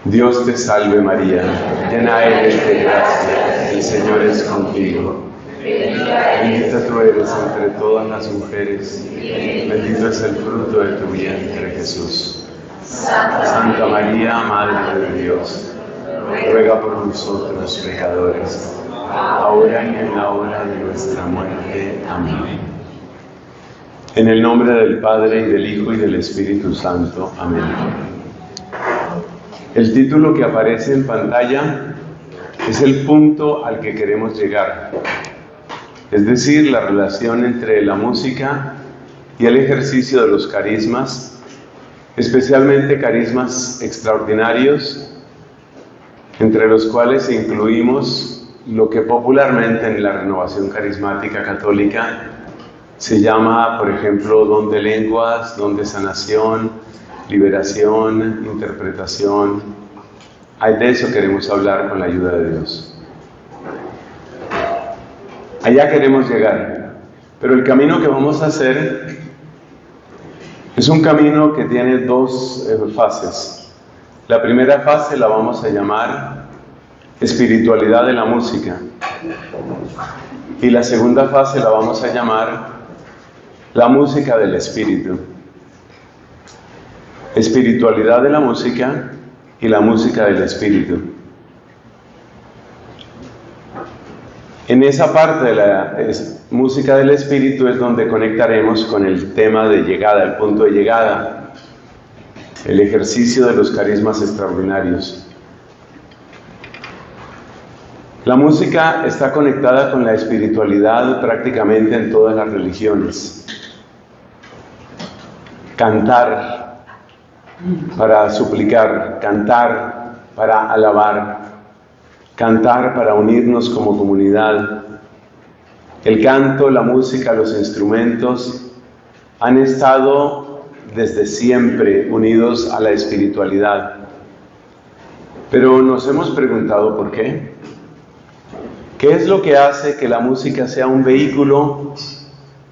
Dios te salve María, llena eres de gracia, el Señor es contigo. Bendita tú eres entre todas las mujeres, bendito es el fruto de tu vientre Jesús. Santa María, Madre de Dios, ruega por nosotros pecadores, ahora y en la hora de nuestra muerte. Amén. En el nombre del Padre, y del Hijo, y del Espíritu Santo. Amén. El título que aparece en pantalla es el punto al que queremos llegar, es decir, la relación entre la música y el ejercicio de los carismas, especialmente carismas extraordinarios, entre los cuales incluimos lo que popularmente en la renovación carismática católica se llama, por ejemplo, don de lenguas, don de sanación, liberación, interpretación. De eso queremos hablar con la ayuda de Dios. Allá queremos llegar, pero el camino que vamos a hacer es un camino que tiene dos fases. La primera fase la vamos a llamar espiritualidad de la música, y la segunda fase la vamos a llamar la música del espíritu. Espiritualidad de la música y la música del espíritu. En esa parte de la música del espíritu es donde conectaremos con el tema de llegada, el punto de llegada, el ejercicio de los carismas extraordinarios. La música está conectada con la espiritualidad prácticamente en todas las religiones. Cantar para suplicar, cantar para alabar, cantar para unirnos como comunidad. El canto, la música, los instrumentos han estado desde siempre unidos a la espiritualidad. Pero nos hemos preguntado por qué. ¿Qué es lo que hace que la música sea un vehículo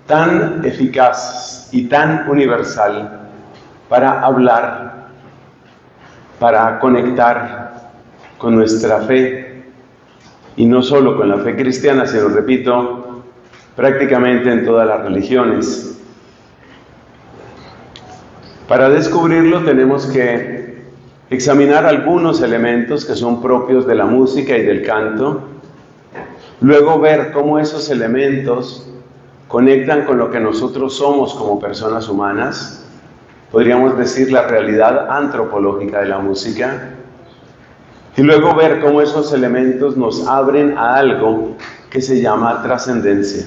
tan eficaz y tan universal para hablar, para conectar con nuestra fe, y no solo con la fe cristiana, sino, repito, prácticamente en todas las religiones? Para descubrirlo tenemos que examinar algunos elementos que son propios de la música y del canto, luego ver cómo esos elementos conectan con lo que nosotros somos como personas humanas, podríamos decir la realidad antropológica de la música, y luego ver cómo esos elementos nos abren a algo que se llama trascendencia.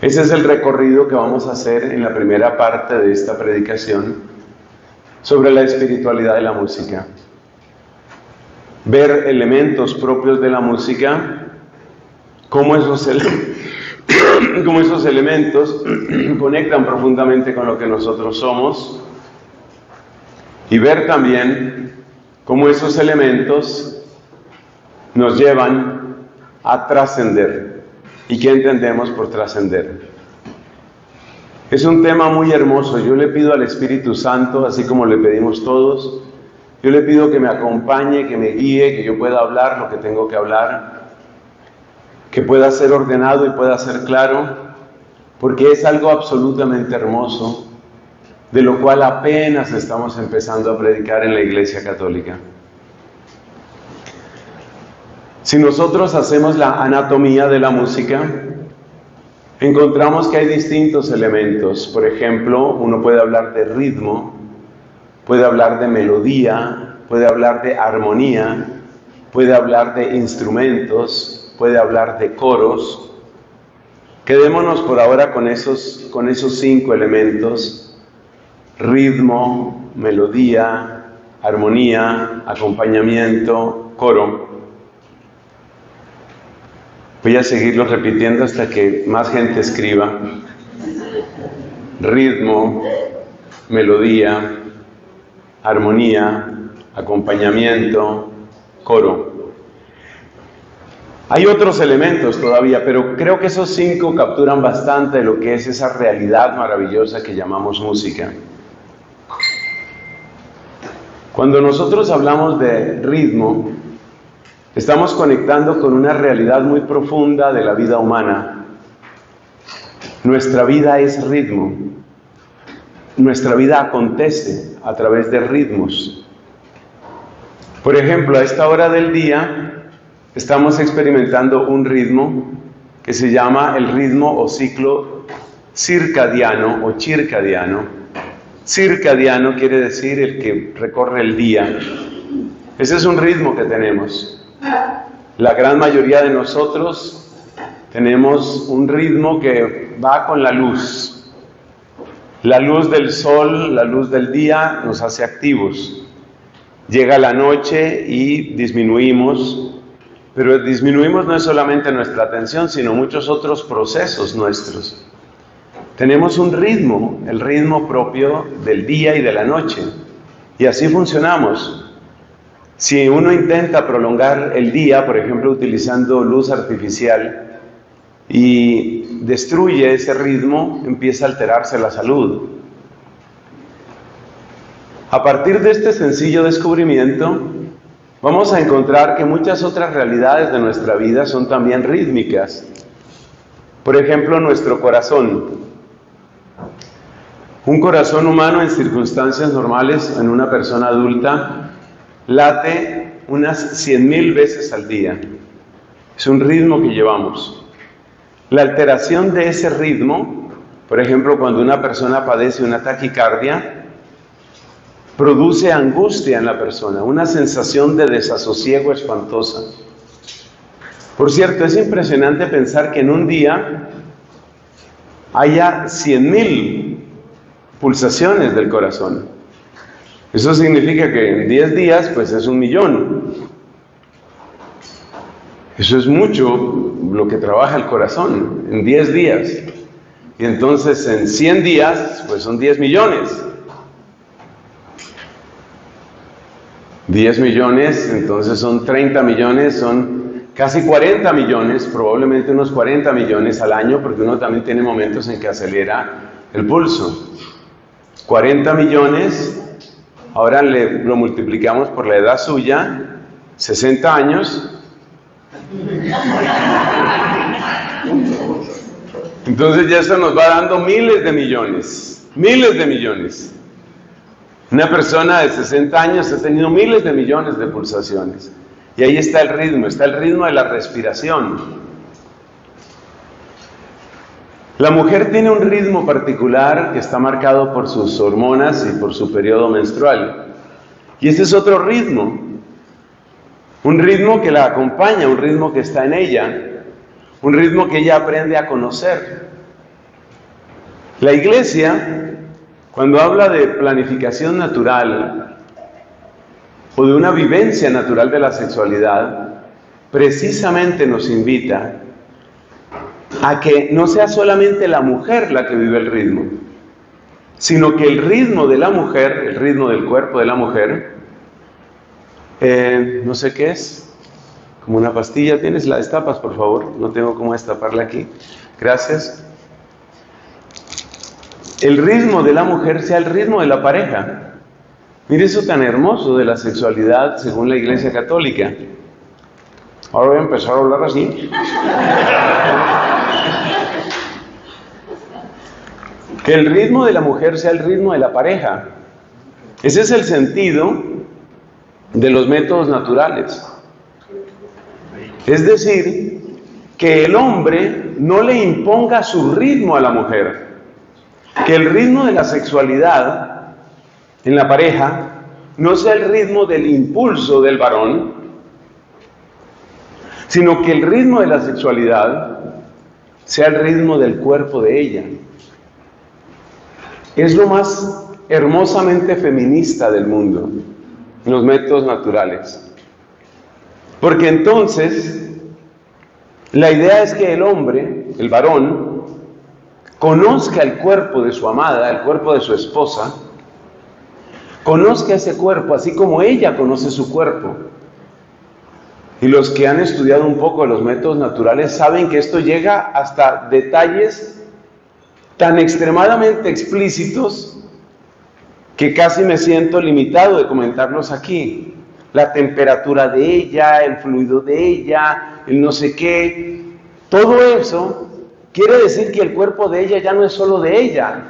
Ese es el recorrido que vamos a hacer en la primera parte de esta predicación sobre la espiritualidad de la música. Ver elementos propios de la música, cómo esos elementos conectan profundamente con lo que nosotros somos, y ver también cómo esos elementos nos llevan a trascender. ¿Y qué entendemos por trascender? Es un tema muy hermoso. Yo le pido al Espíritu Santo, así como le pedimos todos, yo le pido que me acompañe, que me guíe, que yo pueda hablar lo que tengo que hablar, que pueda ser ordenado y pueda ser claro, porque es algo absolutamente hermoso, de lo cual apenas estamos empezando a predicar en la Iglesia Católica. Si nosotros hacemos la anatomía de la música, encontramos que hay distintos elementos. Por ejemplo, uno puede hablar de ritmo, puede hablar de melodía, puede hablar de armonía, puede hablar de instrumentos, puede hablar de coros. Quedémonos por ahora con esos 5 elementos: ritmo, melodía, armonía, acompañamiento, coro. Voy a seguirlo repitiendo hasta que más gente escriba. Ritmo, melodía, armonía, acompañamiento, coro. Hay otros elementos todavía, pero creo que esos 5 capturan bastante de lo que es esa realidad maravillosa que llamamos música. Cuando nosotros hablamos de ritmo, estamos conectando con una realidad muy profunda de la vida humana. Nuestra vida es ritmo. Nuestra vida acontece a través de ritmos. Por ejemplo, a esta hora del día estamos experimentando un ritmo que se llama el ritmo o ciclo circadiano o circadiano. Circadiano quiere decir el que recorre el día. Ese es un ritmo que tenemos. La gran mayoría de nosotros tenemos un ritmo que va con la luz. La luz del sol, la luz del día nos hace activos. Llega la noche y disminuimos, pero disminuimos no es solamente nuestra atención, sino muchos otros procesos nuestros. Tenemos un ritmo, el ritmo propio del día y de la noche, y así funcionamos. Si uno intenta prolongar el día, por ejemplo, utilizando luz artificial, y destruye ese ritmo, empieza a alterarse la salud. A partir de este sencillo descubrimiento, vamos a encontrar que muchas otras realidades de nuestra vida son también rítmicas. Por ejemplo, nuestro corazón. Un corazón humano en circunstancias normales, en una persona adulta, late unas 100,000 veces al día. Es un ritmo que llevamos. La alteración de ese ritmo, por ejemplo, cuando una persona padece una taquicardia, produce angustia en la persona, una sensación de desasosiego espantosa. Por cierto, es impresionante pensar que en un día haya 100,000 pulsaciones del corazón. Eso significa que en 10 días, pues es 1,000,000. Eso es mucho lo que trabaja el corazón en 10 días. Y entonces en 100 días, pues son 10 millones. 10 millones, entonces son 30 millones, son casi 40 millones, probablemente unos 40 millones al año, porque uno también tiene momentos en que acelera el pulso. 40 millones, ahora lo multiplicamos por la edad suya, 60 años. Entonces ya eso nos va dando miles de millones. Una persona de 60 años ha tenido miles de millones de pulsaciones. Y ahí está el ritmo de la respiración. La mujer tiene un ritmo particular que está marcado por sus hormonas y por su periodo menstrual. Y ese es otro ritmo. Un ritmo que la acompaña, un ritmo que está en ella, un ritmo que ella aprende a conocer. La Iglesia, cuando habla de planificación natural o de una vivencia natural de la sexualidad, precisamente nos invita a que no sea solamente la mujer la que vive el ritmo, sino que el ritmo de la mujer, el ritmo del cuerpo de la mujer, no sé qué es, como una pastilla. ¿Tienes? La destapas, por favor. No tengo cómo destaparla aquí. Gracias. El ritmo de la mujer sea el ritmo de la pareja. Mire eso tan hermoso de la sexualidad según la Iglesia Católica. Ahora voy a empezar a hablar así. Que el ritmo de la mujer sea el ritmo de la pareja. Ese es el sentido de los métodos naturales. Es decir, que el hombre no le imponga su ritmo a la mujer, que el ritmo de la sexualidad en la pareja no sea el ritmo del impulso del varón, sino que el ritmo de la sexualidad sea el ritmo del cuerpo de ella. Es lo más hermosamente feminista del mundo, los métodos naturales. Porque entonces, la idea es que el hombre, el varón, conozca el cuerpo de su amada, el cuerpo de su esposa, conozca ese cuerpo así como ella conoce su cuerpo. Y los que han estudiado un poco los métodos naturales saben que esto llega hasta detalles tan extremadamente explícitos que casi me siento limitado de comentarlos aquí. La temperatura de ella, el fluido de ella, el no sé qué. Todo eso quiere decir que el cuerpo de ella ya no es solo de ella.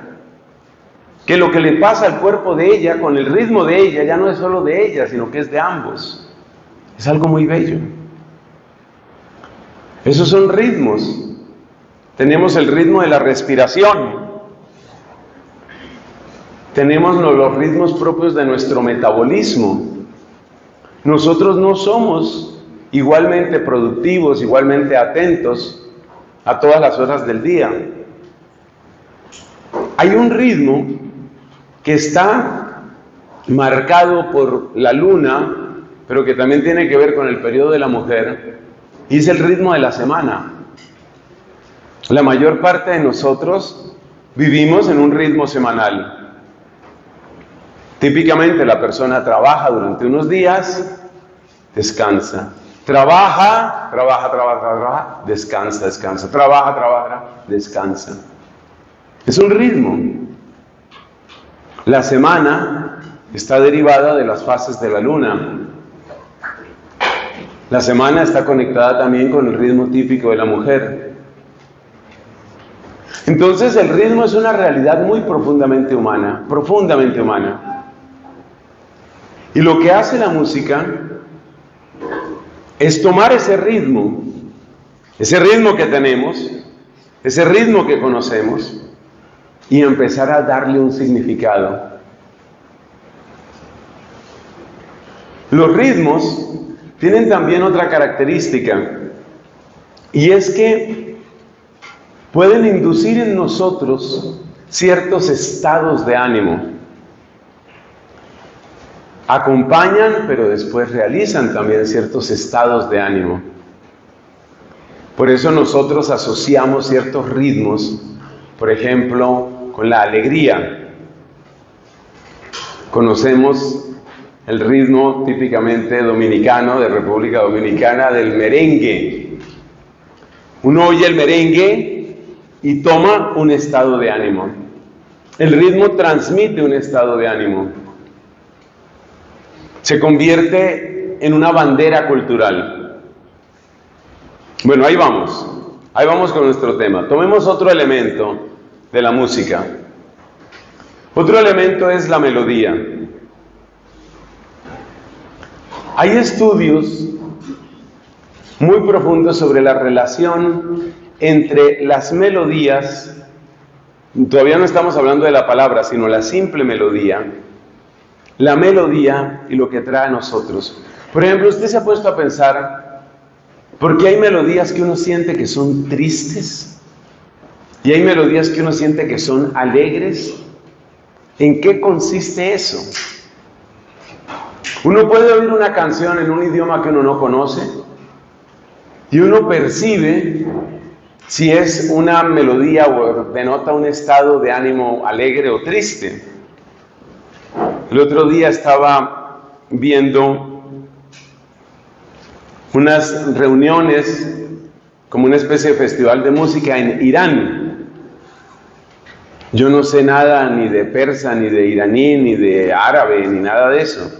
Que lo que le pasa al cuerpo de ella, con el ritmo de ella, ya no es solo de ella, sino que es de ambos. Es algo muy bello. Esos son ritmos. Tenemos el ritmo de la respiración. Tenemos los ritmos propios de nuestro metabolismo. Nosotros no somos igualmente productivos, igualmente atentos a todas las horas del día. Hay un ritmo que está marcado por la luna, pero que también tiene que ver con el periodo de la mujer, y es el ritmo de la semana. La mayor parte de nosotros vivimos en un ritmo semanal. Típicamente la persona trabaja durante unos días, descansa. Trabaja, descansa. Trabaja, descansa. Es un ritmo. La semana está derivada de las fases de la luna. La semana está conectada también con el ritmo típico de la mujer. Entonces el ritmo es una realidad muy profundamente humana, profundamente humana. Y lo que hace la música es tomar ese ritmo que tenemos, ese ritmo que conocemos, y empezar a darle un significado. Los ritmos tienen también otra característica, y es que pueden inducir en nosotros ciertos estados de ánimo. Acompañan, pero después realizan también ciertos estados de ánimo. Por eso nosotros asociamos ciertos ritmos, por ejemplo, con la alegría. Conocemos el ritmo típicamente dominicano, de República Dominicana, del merengue. Uno oye el merengue y toma un estado de ánimo. El ritmo transmite un estado de ánimo. Se convierte en una bandera cultural. Bueno, ahí vamos con nuestro tema. Tomemos otro elemento de la música. Otro elemento es la melodía. Hay estudios muy profundos sobre la relación entre las melodías, todavía no estamos hablando de la palabra, sino la simple melodía, la melodía y lo que trae a nosotros. Por ejemplo, usted se ha puesto a pensar, ¿por qué hay melodías que uno siente que son tristes? Y hay melodías que uno siente que son alegres. ¿En qué consiste eso? Uno puede oír una canción en un idioma que uno no conoce y uno percibe si es una melodía o denota un estado de ánimo alegre o triste. El otro día estaba viendo unas reuniones como una especie de festival de música en Irán. Yo no sé nada ni de persa, ni de iraní, ni de árabe, ni nada de eso.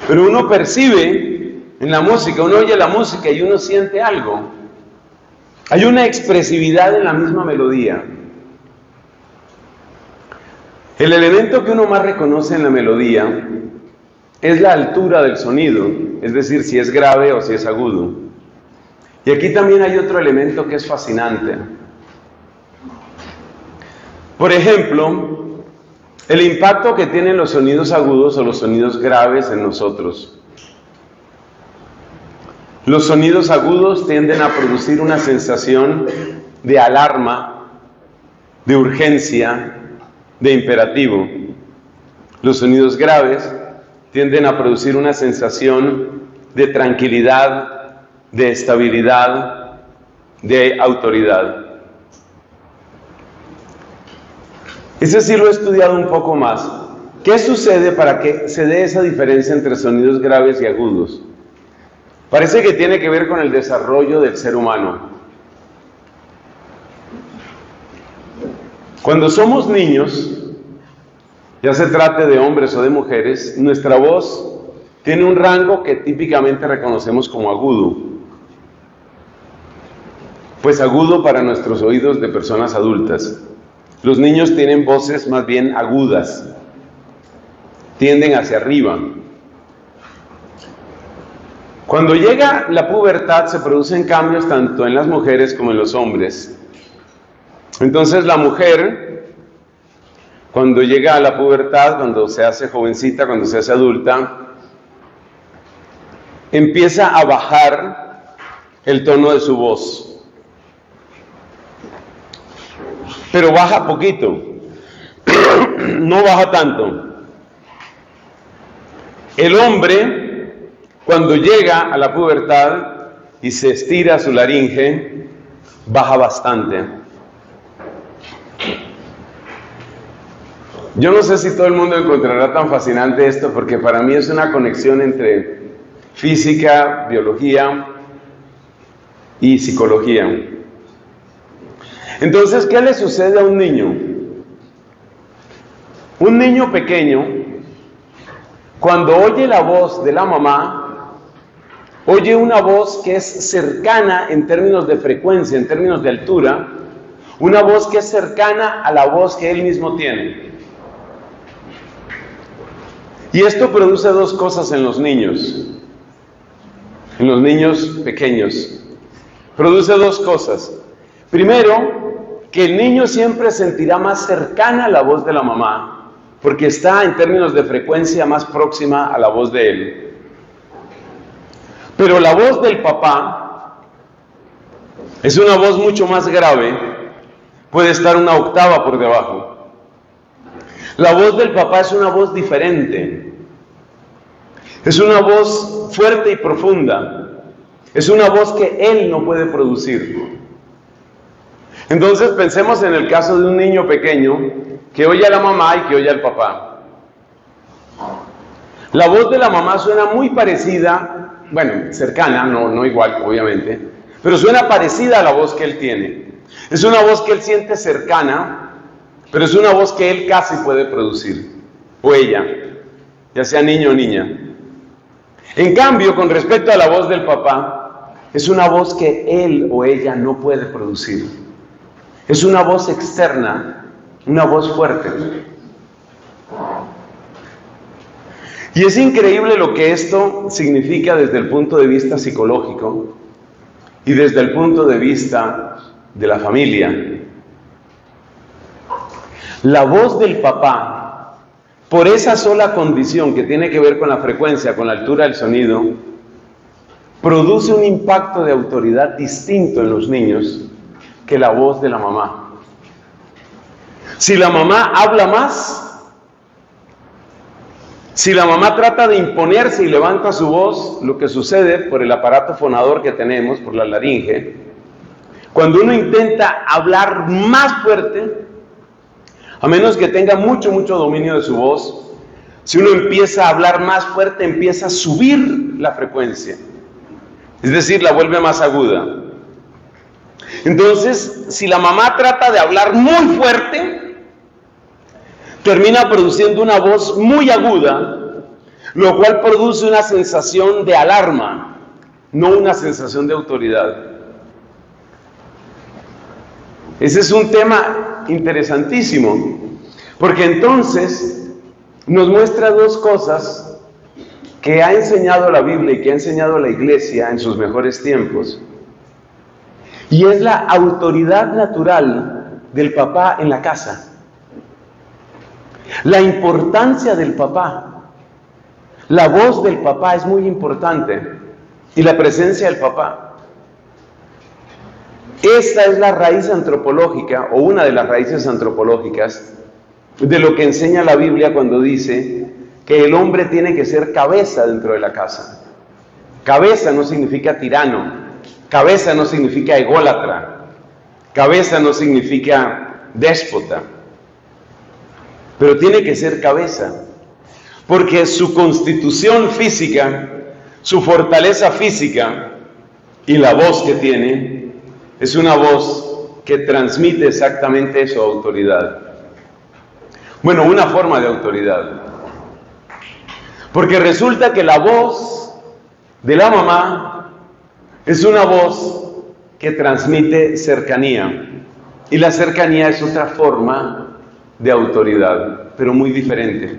Pero uno percibe en la música, uno oye la música y uno siente algo. Hay una expresividad en la misma melodía. El elemento que uno más reconoce en la melodía es la altura del sonido, es decir, si es grave o si es agudo. Y aquí también hay otro elemento que es fascinante. Por ejemplo, el impacto que tienen los sonidos agudos o los sonidos graves en nosotros. Los sonidos agudos tienden a producir una sensación de alarma, de urgencia, de imperativo. Los sonidos graves tienden a producir una sensación de tranquilidad, de estabilidad, de autoridad. Ese sí lo he estudiado un poco más. ¿Qué sucede para que se dé esa diferencia entre sonidos graves y agudos? Parece que tiene que ver con el desarrollo del ser humano. Cuando somos niños, ya se trate de hombres o de mujeres, nuestra voz tiene un rango que típicamente reconocemos como agudo. Pues agudo para nuestros oídos de personas adultas. Los niños tienen voces más bien agudas, tienden hacia arriba. Cuando llega la pubertad se producen cambios tanto en las mujeres como en los hombres. Entonces la mujer, cuando llega a la pubertad, cuando se hace jovencita, cuando se hace adulta, empieza a bajar el tono de su voz. Pero baja poquito, no baja tanto. El hombre, cuando llega a la pubertad y se estira su laringe, baja bastante. Yo no sé si todo el mundo encontrará tan fascinante esto, porque para mí es una conexión entre física, biología y psicología. Entonces, ¿qué le sucede a un niño? Un niño pequeño, cuando oye la voz de la mamá, oye una voz que es cercana en términos de frecuencia, en términos de altura, una voz que es cercana a la voz que él mismo tiene. Y esto produce dos cosas en los niños pequeños. Produce dos cosas. Primero, que el niño siempre sentirá más cercana la voz de la mamá, porque está en términos de frecuencia más próxima a la voz de él. Pero la voz del papá es una voz mucho más grave, puede estar una octava por debajo. La voz del papá es una voz diferente, es una voz fuerte y profunda, es una voz que él no puede producir. Entonces pensemos en el caso de un niño pequeño que oye a la mamá y que oye al papá. La voz de la mamá suena muy parecida, bueno, cercana, no igual, obviamente, pero suena parecida a la voz que él tiene. Es una voz que él siente cercana, pero es una voz que él casi puede producir, o ella, ya sea niño o niña. En cambio, con respecto a la voz del papá, es una voz que él o ella no puede producir. Es una voz externa, una voz fuerte. Y es increíble lo que esto significa desde el punto de vista psicológico y desde el punto de vista de la familia. La voz del papá, por esa sola condición que tiene que ver con la frecuencia, con la altura del sonido, produce un impacto de autoridad distinto en los niños que la voz de la mamá. Si la mamá habla más, si la mamá trata de imponerse y levanta su voz, lo que sucede por el aparato fonador que tenemos, por la laringe, cuando uno intenta hablar más fuerte, a menos que tenga mucho dominio de su voz, si uno empieza a hablar más fuerte, empieza a subir la frecuencia, es decir, la vuelve más aguda. Entonces, si la mamá trata de hablar muy fuerte, termina produciendo una voz muy aguda, lo cual produce una sensación de alarma, no una sensación de autoridad. Ese es un tema interesantísimo, porque entonces nos muestra dos cosas que ha enseñado la Biblia y que ha enseñado la Iglesia en sus mejores tiempos. Y es la autoridad natural del papá en la casa. La importancia del papá. La voz del papá es muy importante. Y la presencia del papá. Esta es la raíz antropológica, o una de las raíces antropológicas, de lo que enseña la Biblia cuando dice que el hombre tiene que ser cabeza dentro de la casa. Cabeza no significa tirano. Cabeza no significa ególatra, cabeza no significa déspota, pero tiene que ser cabeza, porque su constitución física, su fortaleza física y la voz que tiene, es una voz que transmite exactamente su autoridad. Bueno, una forma de autoridad. Porque resulta que la voz de la mamá es una voz que transmite cercanía. Y la cercanía es otra forma de autoridad, pero muy diferente.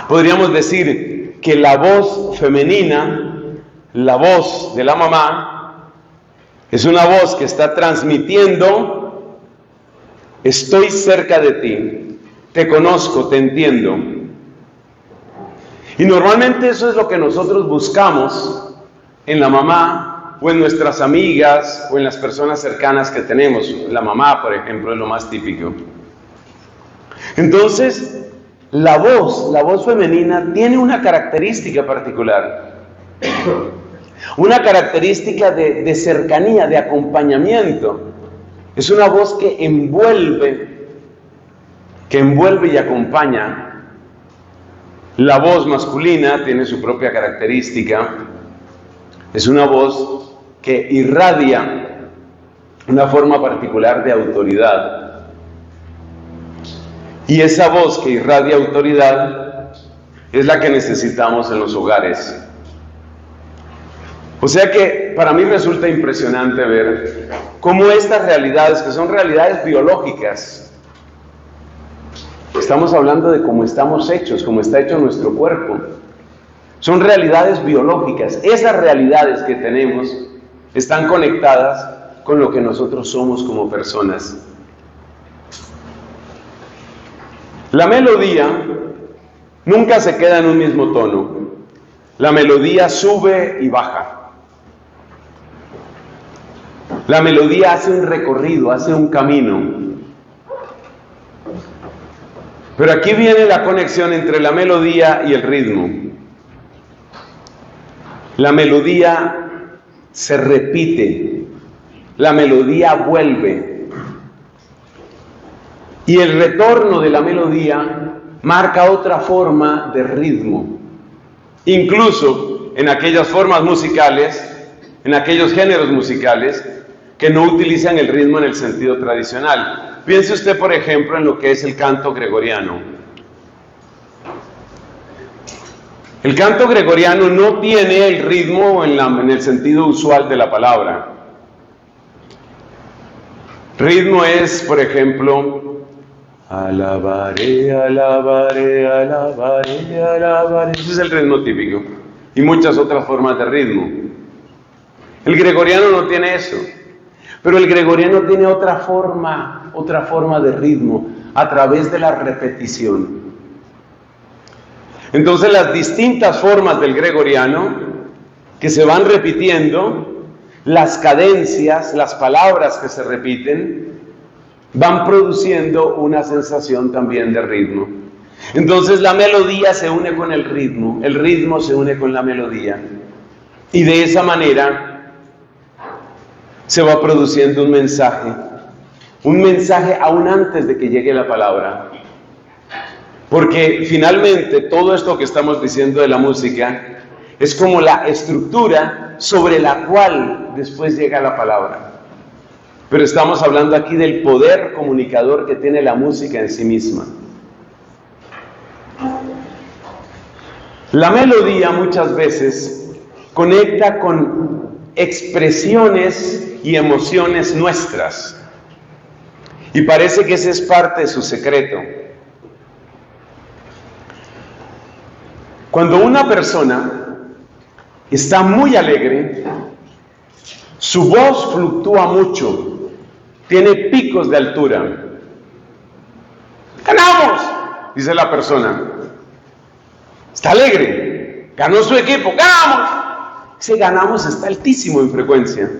Podríamos decir que la voz femenina, la voz de la mamá, es una voz que está transmitiendo: estoy cerca de ti, te conozco, te entiendo. Y normalmente eso es lo que nosotros buscamos en la mamá, o en nuestras amigas, o en las personas cercanas que tenemos. La mamá, por ejemplo, es lo más típico. Entonces, la voz femenina tiene una característica particular. Una característica de cercanía, de acompañamiento. Es una voz que envuelve y acompaña. La voz masculina tiene su propia característica. Es una voz que irradia una forma particular de autoridad. Y esa voz que irradia autoridad es la que necesitamos en los hogares. O sea que para mí resulta impresionante ver cómo estas realidades, que son realidades biológicas, estamos hablando de cómo estamos hechos, cómo está hecho nuestro cuerpo, son realidades biológicas. Esas realidades que tenemos están conectadas con lo que nosotros somos como personas. La melodía nunca se queda en un mismo tono. La melodía sube y baja. La melodía hace un recorrido, hace un camino. Pero aquí viene la conexión entre la melodía y el ritmo. La melodía se repite, la melodía vuelve. Y el retorno de la melodía marca otra forma de ritmo. Incluso en aquellas formas musicales, en aquellos géneros musicales que no utilizan el ritmo en el sentido tradicional. Piense usted, por ejemplo, en lo que es el canto gregoriano. El canto gregoriano no tiene el ritmo en el sentido usual de la palabra. Ritmo es, por ejemplo, alabaré, alabaré, alabaré, alabaré. Ese es el ritmo típico. Y muchas otras formas de ritmo. El gregoriano no tiene eso. Pero el gregoriano tiene otra forma de ritmo, a través de la repetición. Entonces las distintas formas del gregoriano que se van repitiendo, las cadencias, las palabras que se repiten, van produciendo una sensación también de ritmo. Entonces la melodía se une con el ritmo se une con la melodía. Y de esa manera se va produciendo un mensaje aún antes de que llegue la palabra. Porque finalmente todo esto que estamos diciendo de la música es como la estructura sobre la cual después llega la palabra. Pero estamos hablando aquí del poder comunicador que tiene la música en sí misma. La melodía muchas veces conecta con expresiones y emociones nuestras. Y parece que ese es parte de su secreto. Cuando una persona está muy alegre, su voz fluctúa mucho, tiene picos de altura. ¡Ganamos!, dice la persona. Está alegre, ganó su equipo, ¡ganamos! Ese ganamos está altísimo en frecuencia.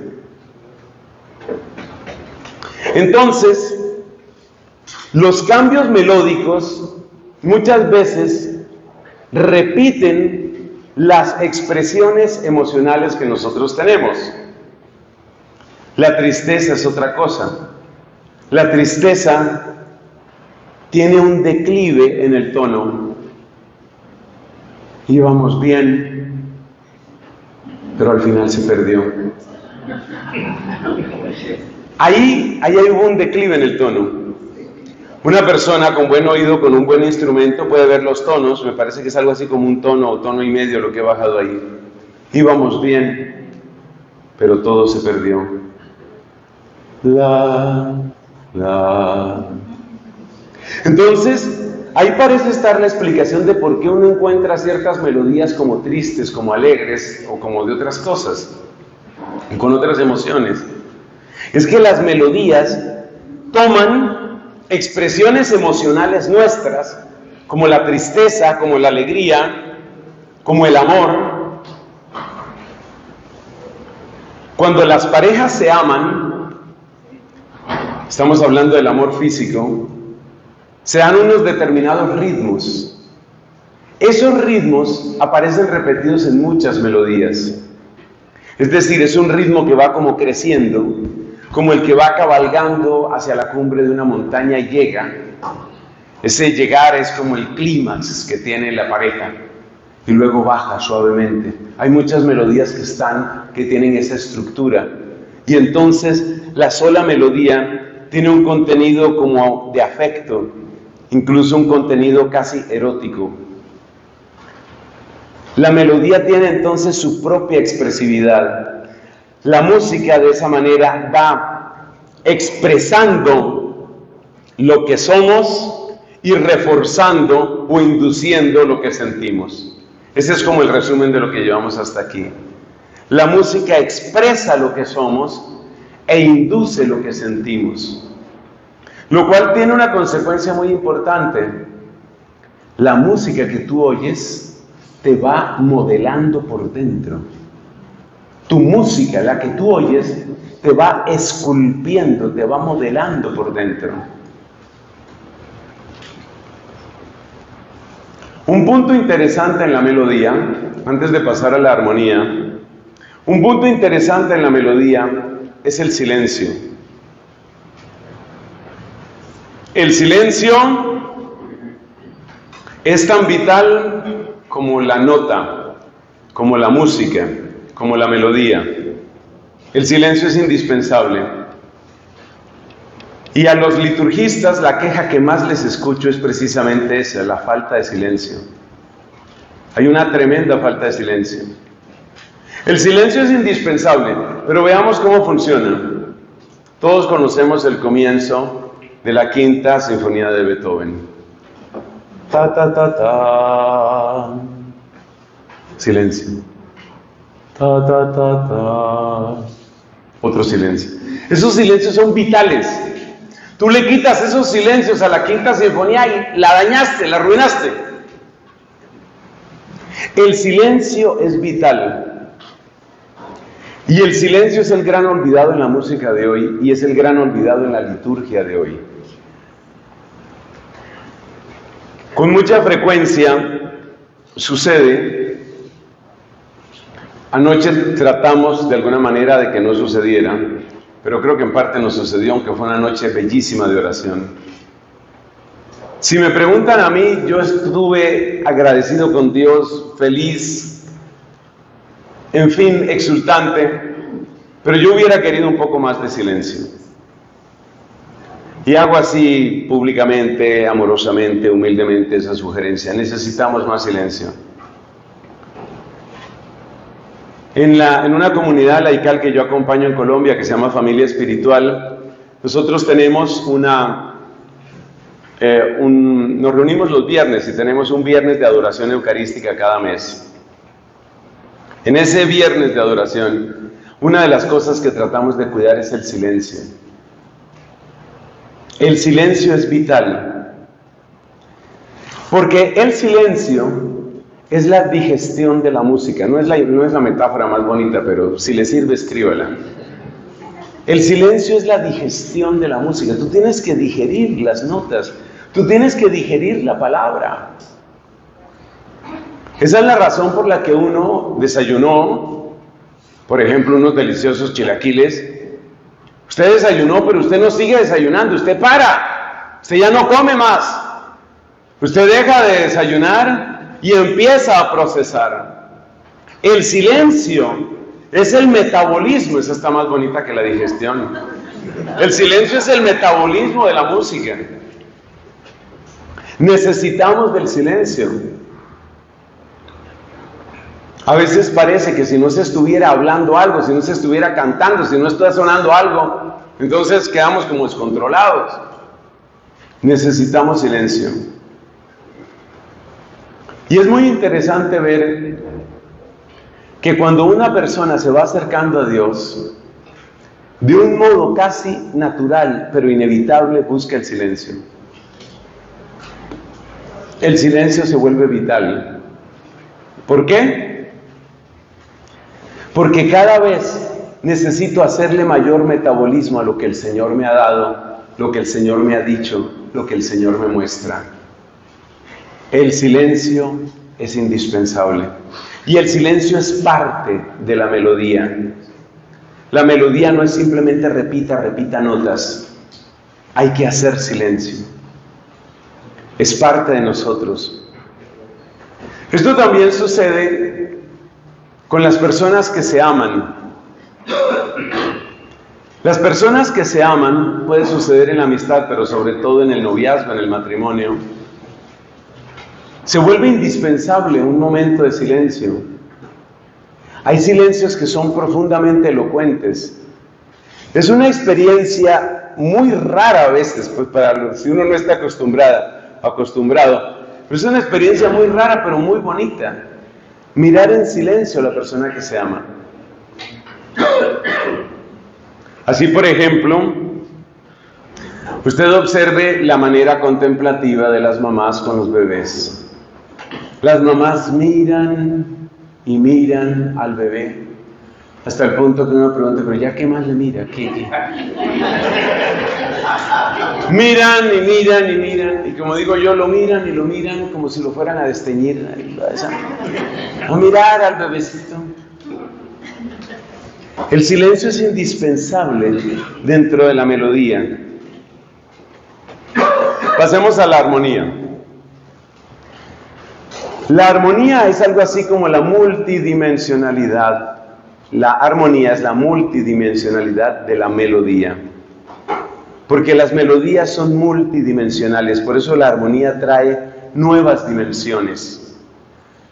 Entonces, los cambios melódicos muchas veces repiten las expresiones emocionales que nosotros tenemos. La tristeza es otra cosa. La tristeza tiene un declive en el tono. Íbamos bien, pero al final se perdió. Ahí hubo un declive en el tono. Una persona con buen oído, con un buen instrumento, puede ver los tonos. Me parece que es algo así como un tono o tono y medio lo que he bajado ahí. Íbamos bien, pero todo se perdió. Entonces, ahí parece estar la explicación de por qué uno encuentra ciertas melodías como tristes, como alegres o como de otras cosas, y con otras emociones. Es que las melodías toman expresiones emocionales nuestras, como la tristeza, como la alegría, como el amor. Cuando las parejas se aman, estamos hablando del amor físico, se dan unos determinados ritmos. Esos ritmos aparecen repetidos en muchas melodías. Es decir, es un ritmo que va como creciendo, como el que va cabalgando hacia la cumbre de una montaña y llega. Ese llegar es como el clímax que tiene la pareja y luego baja suavemente. Hay muchas melodías que tienen esa estructura y entonces la sola melodía tiene un contenido como de afecto, incluso un contenido casi erótico. La melodía tiene entonces su propia expresividad. La música de esa manera va expresando lo que somos y reforzando o induciendo lo que sentimos. Ese es como el resumen de lo que llevamos hasta aquí. La música expresa lo que somos e induce lo que sentimos, lo cual tiene una consecuencia muy importante. La música que tú oyes te va modelando por dentro. Tu música, la que tú oyes, te va esculpiendo, te va modelando por dentro. Un punto interesante en la melodía, antes de pasar a la armonía, un punto interesante en la melodía es el silencio. El silencio es tan vital como la nota, como la música, como la melodía. El silencio es indispensable. Y a los liturgistas la queja que más les escucho es precisamente esa, la falta de silencio. Hay una tremenda falta de silencio. El silencio es indispensable, pero veamos cómo funciona. Todos conocemos el comienzo de la Quinta Sinfonía de Beethoven. Ta, ta, ta, ta. Silencio. Ta, ta, ta, ta. Otro silencio. Esos silencios son vitales. Tú le quitas esos silencios a la Quinta Sinfonía y la dañaste, la arruinaste. El silencio es vital. Y el silencio es el gran olvidado en la música de hoy y es el gran olvidado en la liturgia de hoy. Con mucha frecuencia sucede. Anoche tratamos de alguna manera de que no sucediera, pero creo que en parte nos sucedió, aunque fue una noche bellísima de oración. Si me preguntan a mí, yo estuve agradecido con Dios, feliz, en fin, exultante, pero yo hubiera querido un poco más de silencio. Y hago así públicamente, amorosamente, humildemente esa sugerencia. Necesitamos más silencio. En una comunidad laical que yo acompaño en Colombia, que se llama Familia Espiritual, nosotros tenemos nos reunimos los viernes y tenemos un viernes de adoración eucarística cada mes. En ese viernes de adoración, una de las cosas que tratamos de cuidar es el silencio. El silencio es vital, porque el silencio es la digestión de la música. No es la metáfora más bonita, pero si le sirve, escríbala. El silencio es la digestión de la música. Tú tienes que digerir las notas. Tú tienes que digerir la palabra. Esa es la razón por la que uno desayunó, por ejemplo, unos deliciosos chilaquiles. Usted desayunó, pero usted no sigue desayunando. Usted para. Usted ya no come más. Usted deja de desayunar y empieza a procesar. El silencio es el metabolismo. Esa está más bonita que la digestión. El silencio es el metabolismo de la música. Necesitamos del silencio. A veces parece que si no se estuviera hablando algo, si no se estuviera cantando, si no está sonando algo, entonces quedamos como descontrolados. Necesitamos silencio. Y es muy interesante ver que cuando una persona se va acercando a Dios, de un modo casi natural, pero inevitable, busca el silencio. El silencio se vuelve vital. ¿Por qué? Porque cada vez necesito hacerle mayor metabolismo a lo que el Señor me ha dado, lo que el Señor me ha dicho, lo que el Señor me muestra. El silencio es indispensable. Y el silencio es parte de la melodía. La melodía no es simplemente repita notas. Hay que hacer silencio. Es parte de nosotros. Esto también sucede con las personas que se aman. Las personas que se aman, puede suceder en la amistad, pero sobre todo en el noviazgo, en el matrimonio, se vuelve indispensable un momento de silencio. Hay silencios que son profundamente elocuentes. Es una experiencia muy rara a veces, pues si uno no está acostumbrado, pero es una experiencia muy rara, pero muy bonita. Mirar en silencio a la persona que se ama. Así, por ejemplo, usted observe la manera contemplativa de las mamás con los bebés. Las mamás miran y miran al bebé hasta el punto que uno pregunta, pero ya qué más le mira, ¿qué? Miran y miran y miran, y como digo yo, lo miran como si lo fueran a desteñir, a mirar al bebecito. El silencio es indispensable dentro de la melodía. Pasemos a la armonía. La armonía es algo así como la multidimensionalidad. La armonía es la multidimensionalidad de la melodía. Porque las melodías son multidimensionales, por eso la armonía trae nuevas dimensiones.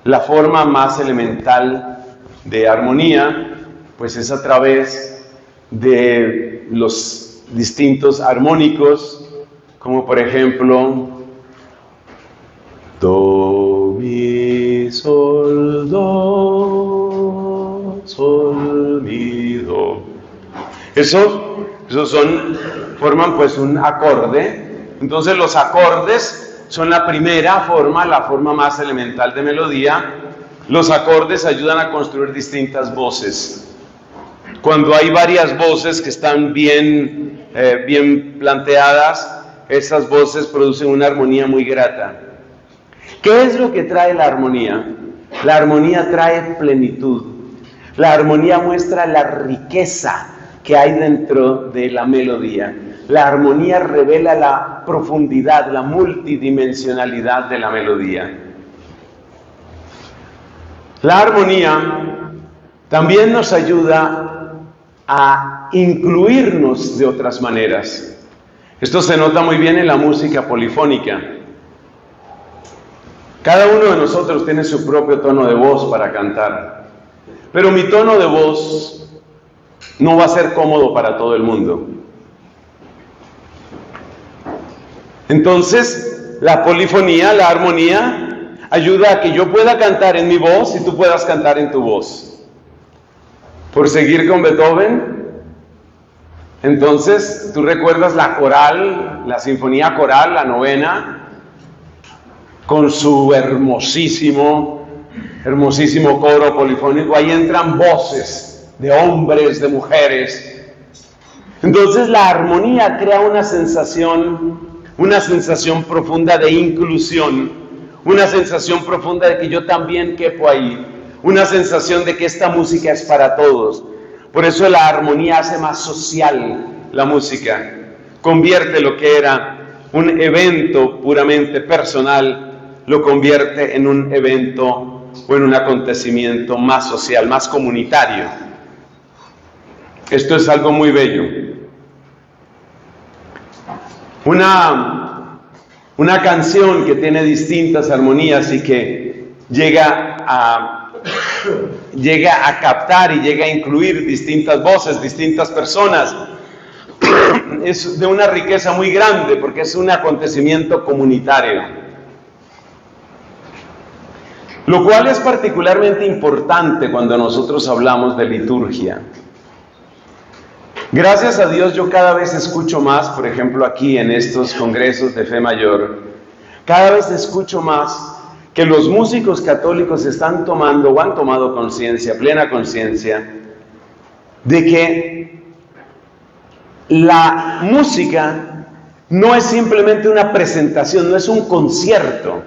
La forma más elemental de armonía, pues es a través de los distintos armónicos, como por ejemplo, do, mi, sol, do, sol, mi, do. Esos forman pues un acorde. Entonces los acordes son la primera forma, la forma más elemental de melodía. Los acordes ayudan a construir distintas voces. Cuando hay varias voces que están bien planteadas, esas voces producen una armonía muy grata. ¿Qué es lo que trae la armonía? La armonía trae plenitud. La armonía muestra la riqueza que hay dentro de la melodía. La armonía revela la profundidad, la multidimensionalidad de la melodía. La armonía también nos ayuda a incluirnos de otras maneras. Esto se nota muy bien en la música polifónica. Cada uno de nosotros tiene su propio tono de voz para cantar, pero mi tono de voz no va a ser cómodo para todo el mundo. Entonces, la polifonía, la armonía, ayuda a que yo pueda cantar en mi voz y tú puedas cantar en tu voz. Por seguir con Beethoven, entonces, tú recuerdas la coral, la sinfonía coral, la novena, con su hermosísimo coro polifónico. Ahí entran voces de hombres, de mujeres. Entonces la armonía crea una sensación profunda de inclusión, una sensación profunda de que yo también quepo ahí, una sensación de que esta música es para todos. Por eso la armonía hace más social la música, convierte lo que era un evento puramente personal, lo convierte en un evento o en un acontecimiento más social, más comunitario. Esto es algo muy bello. Una una canción que tiene distintas armonías y que llega a captar y llega a incluir distintas voces, distintas personas, es de una riqueza muy grande porque es un acontecimiento comunitario, lo cual es particularmente importante cuando nosotros hablamos de liturgia. Gracias a Dios yo cada vez escucho más, por ejemplo aquí en estos congresos de fe mayor, cada vez escucho más que los músicos católicos están tomando o han tomado conciencia, plena conciencia, de que la música no es simplemente una presentación, no es un concierto.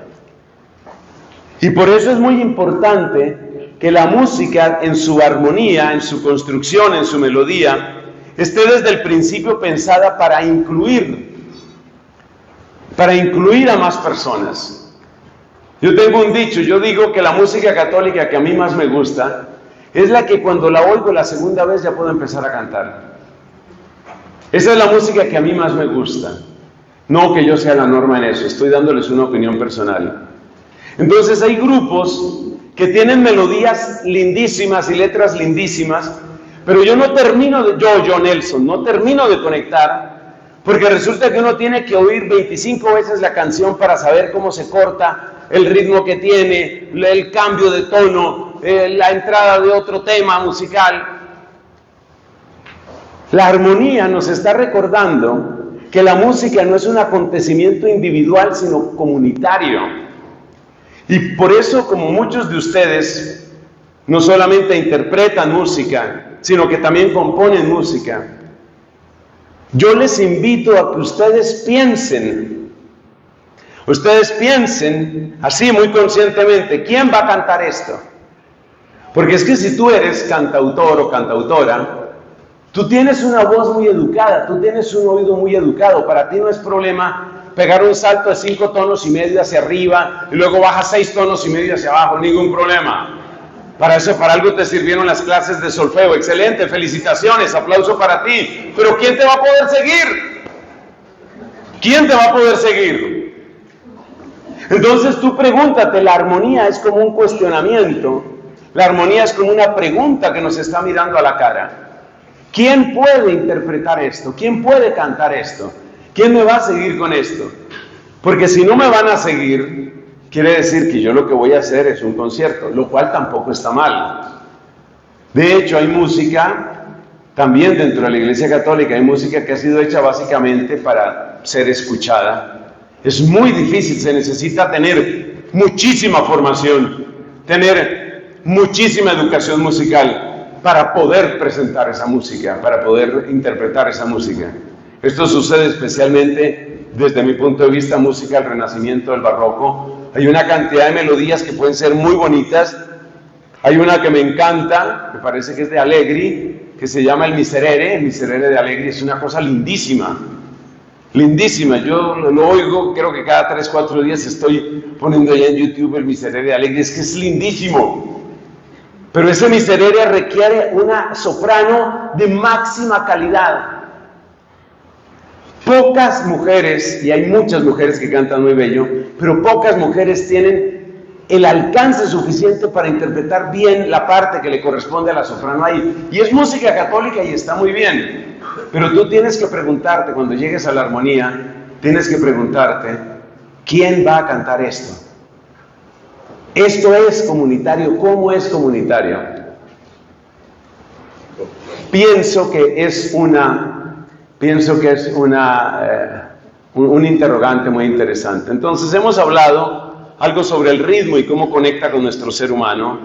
Y por eso es muy importante que la música en su armonía, en su construcción, en su melodía, esté desde el principio pensada para incluir a más personas. Yo tengo un dicho, yo digo que la música católica que a mí más me gusta es la que cuando la oigo la segunda vez ya puedo empezar a cantar. Esa es la música que a mí más me gusta. No que yo sea la norma en eso, estoy dándoles una opinión personal. Entonces hay grupos que tienen melodías lindísimas y letras lindísimas, pero yo no termino Nelson, no termino de conectar, porque resulta que uno tiene que oír 25 veces la canción para saber cómo se corta, el ritmo que tiene, el cambio de tono, la entrada de otro tema musical. La armonía nos está recordando que la música no es un acontecimiento individual, sino comunitario. Y por eso, como muchos de ustedes no solamente interpretan música, sino que también componen música, yo les invito a que ustedes piensen así muy conscientemente, ¿quién va a cantar esto? Porque es que si tú eres cantautor o cantautora, tú tienes una voz muy educada, tú tienes un oído muy educado, para ti no es problema pegar un salto de 5 tonos y medio hacia arriba y luego bajas 6 tonos y medio hacia abajo, ningún problema. Para eso, para algo te sirvieron las clases de solfeo, excelente, felicitaciones, aplauso para ti. Pero ¿quién te va a poder seguir? ¿Quién te va a poder seguir? Entonces tú pregúntate, la armonía es como un cuestionamiento, la armonía es como una pregunta que nos está mirando a la cara. ¿Quién puede interpretar esto? ¿Quién puede cantar esto? ¿Quién me va a seguir con esto? Porque si no me van a seguir, quiere decir que yo lo que voy a hacer es un concierto, lo cual tampoco está mal. De hecho, hay música, también dentro de la Iglesia Católica, hay música que ha sido hecha básicamente para ser escuchada. Es muy difícil, se necesita tener muchísima formación, tener muchísima educación musical para poder presentar esa música, para poder interpretar esa música. Esto sucede especialmente desde mi punto de vista, música del Renacimiento, del Barroco. Hay una cantidad de melodías que pueden ser muy bonitas. Hay una que me encanta, me parece que es de Allegri, que se llama el Miserere de Allegri, es una cosa lindísima, lindísima. Yo lo oigo, creo que cada 3-4 días estoy poniendo ya en YouTube el Miserere de Allegri, es que es lindísimo. Pero ese Miserere requiere una soprano de máxima calidad. Pocas mujeres, y hay muchas mujeres que cantan muy bello, pero pocas mujeres tienen el alcance suficiente para interpretar bien la parte que le corresponde a la soprano ahí. Y es música católica y está muy bien, pero tú tienes que preguntarte, cuando llegues a la armonía, tienes que preguntarte, ¿quién va a cantar esto? ¿Esto es comunitario? ¿Cómo es comunitario? Pienso que es un interrogante muy interesante. Entonces hemos hablado algo sobre el ritmo y cómo conecta con nuestro ser humano.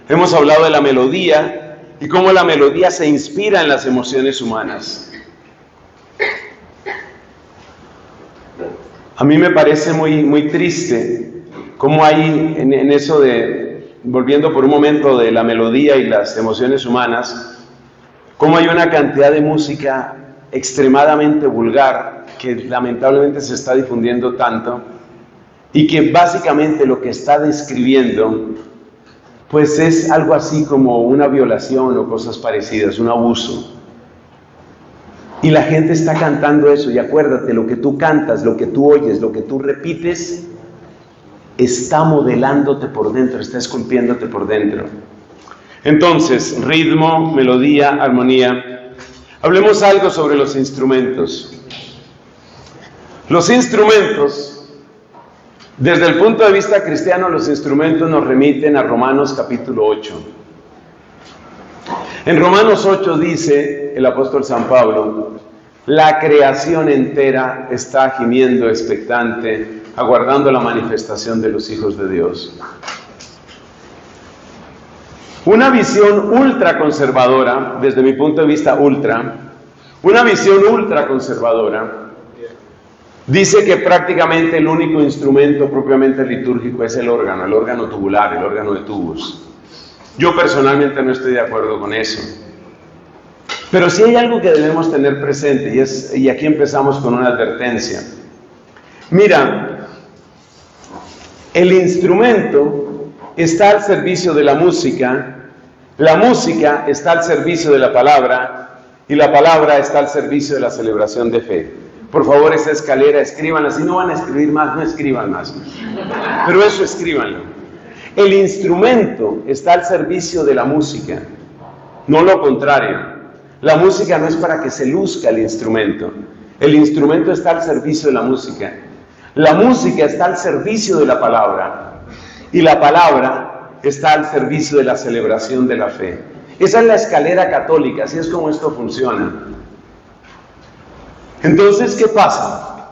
Hemos hablado de la melodía y cómo la melodía se inspira en las emociones humanas. A mí me parece muy triste cómo hay en eso de, volviendo por un momento de la melodía y las emociones humanas, cómo hay una cantidad de música extremadamente vulgar que lamentablemente se está difundiendo tanto y que básicamente lo que está describiendo pues es algo así como una violación o cosas parecidas, un abuso. Y la gente está cantando eso, y acuérdate, lo que tú cantas, lo que tú oyes, lo que tú repites, está modelándote por dentro, está esculpiéndote por dentro. Entonces, ritmo, melodía, armonía. Hablemos algo sobre los instrumentos. Los instrumentos, desde el punto de vista cristiano, los instrumentos nos remiten a Romanos capítulo 8. En Romanos 8 dice el apóstol San Pablo: la creación entera está gimiendo expectante, aguardando la manifestación de los hijos de Dios. Una visión ultraconservadora, desde mi punto de vista una visión ultraconservadora, dice que prácticamente el único instrumento propiamente litúrgico es el órgano tubular, el órgano de tubos. Yo personalmente no estoy de acuerdo con eso. Pero sí hay algo que debemos tener presente, y aquí empezamos con una advertencia. Mira, el instrumento está al servicio de la música está al servicio de la palabra, y la palabra está al servicio de la celebración de fe. Por favor, esa escalera, escríbanla. Si no van a escribir más, no escriban más. Pero eso escríbanlo. El instrumento está al servicio de la música, no lo contrario. La música no es para que se luzca el instrumento está al servicio de la música. La música está al servicio de la palabra, y la palabra está al servicio de la celebración de la fe. Esa es la escalera católica, así es como esto funciona. Entonces, ¿qué pasa?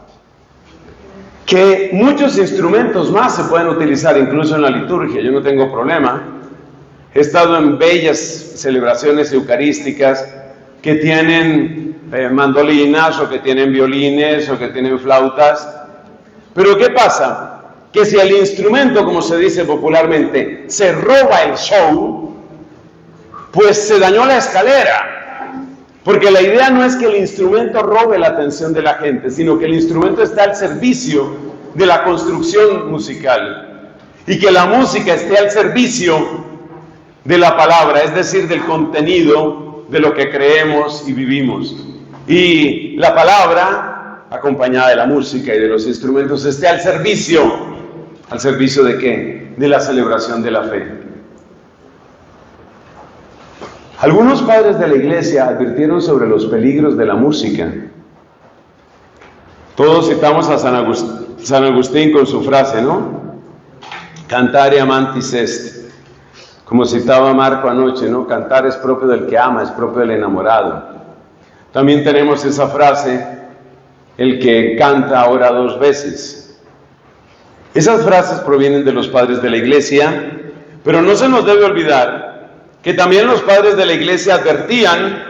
Que muchos instrumentos más se pueden utilizar incluso en la liturgia. Yo no tengo problema. He estado en bellas celebraciones eucarísticas que tienen mandolinas, o que tienen violines, o que tienen flautas. Pero ¿qué pasa? Que si el instrumento, como se dice popularmente, se roba el show, pues se dañó la escalera. Porque la idea no es que el instrumento robe la atención de la gente, sino que el instrumento está al servicio de la construcción musical, y que la música esté al servicio de la palabra, es decir, del contenido de lo que creemos y vivimos. Y la palabra, acompañada de la música y de los instrumentos, esté al servicio ¿de qué? De la celebración de la fe. Algunos padres de la iglesia advirtieron sobre los peligros de la música. Todos citamos a San Agustín con su frase, ¿no? Cantare amantis est. Como citaba Marco anoche, ¿no? Cantar es propio del que ama, es propio del enamorado. También tenemos esa frase: el que canta ora dos veces. Esas frases provienen de los padres de la iglesia, pero no se nos debe olvidar que también los padres de la iglesia advertían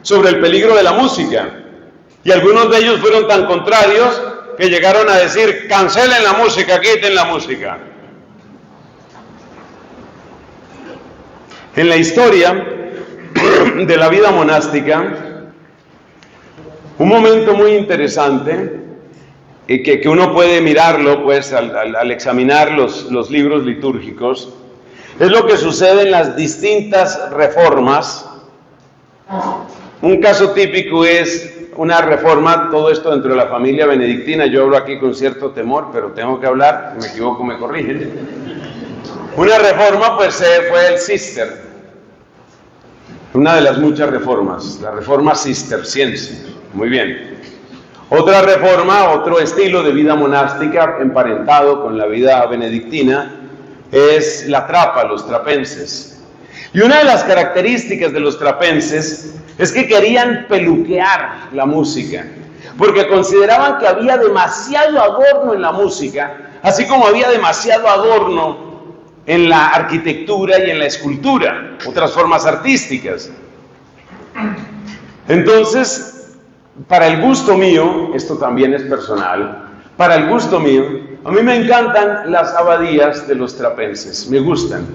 sobre el peligro de la música, y algunos de ellos fueron tan contrarios que llegaron a decir: cancelen la música, quiten la música. En la historia de la vida monástica, un momento muy interesante, que uno puede mirarlo pues al examinar los libros litúrgicos, es lo que sucede en las distintas reformas. Un caso típico es una reforma, todo esto dentro de la familia benedictina. Yo hablo aquí con cierto temor, pero tengo que hablar, si me equivoco me corrigen. Una reforma pues fue el Cister, una de las muchas reformas, la reforma cisterciense. Muy bien. Otra reforma, otro estilo de vida monástica emparentado con la vida benedictina, es la trapa, los trapenses. Y una de las características de los trapenses es que querían peluquear la música, porque consideraban que había demasiado adorno en la música, así como había demasiado adorno en la arquitectura y en la escultura, otras formas artísticas. Entonces, para el gusto mío, esto también es personal, para el gusto mío, a mí me encantan las abadías de los trapenses, me gustan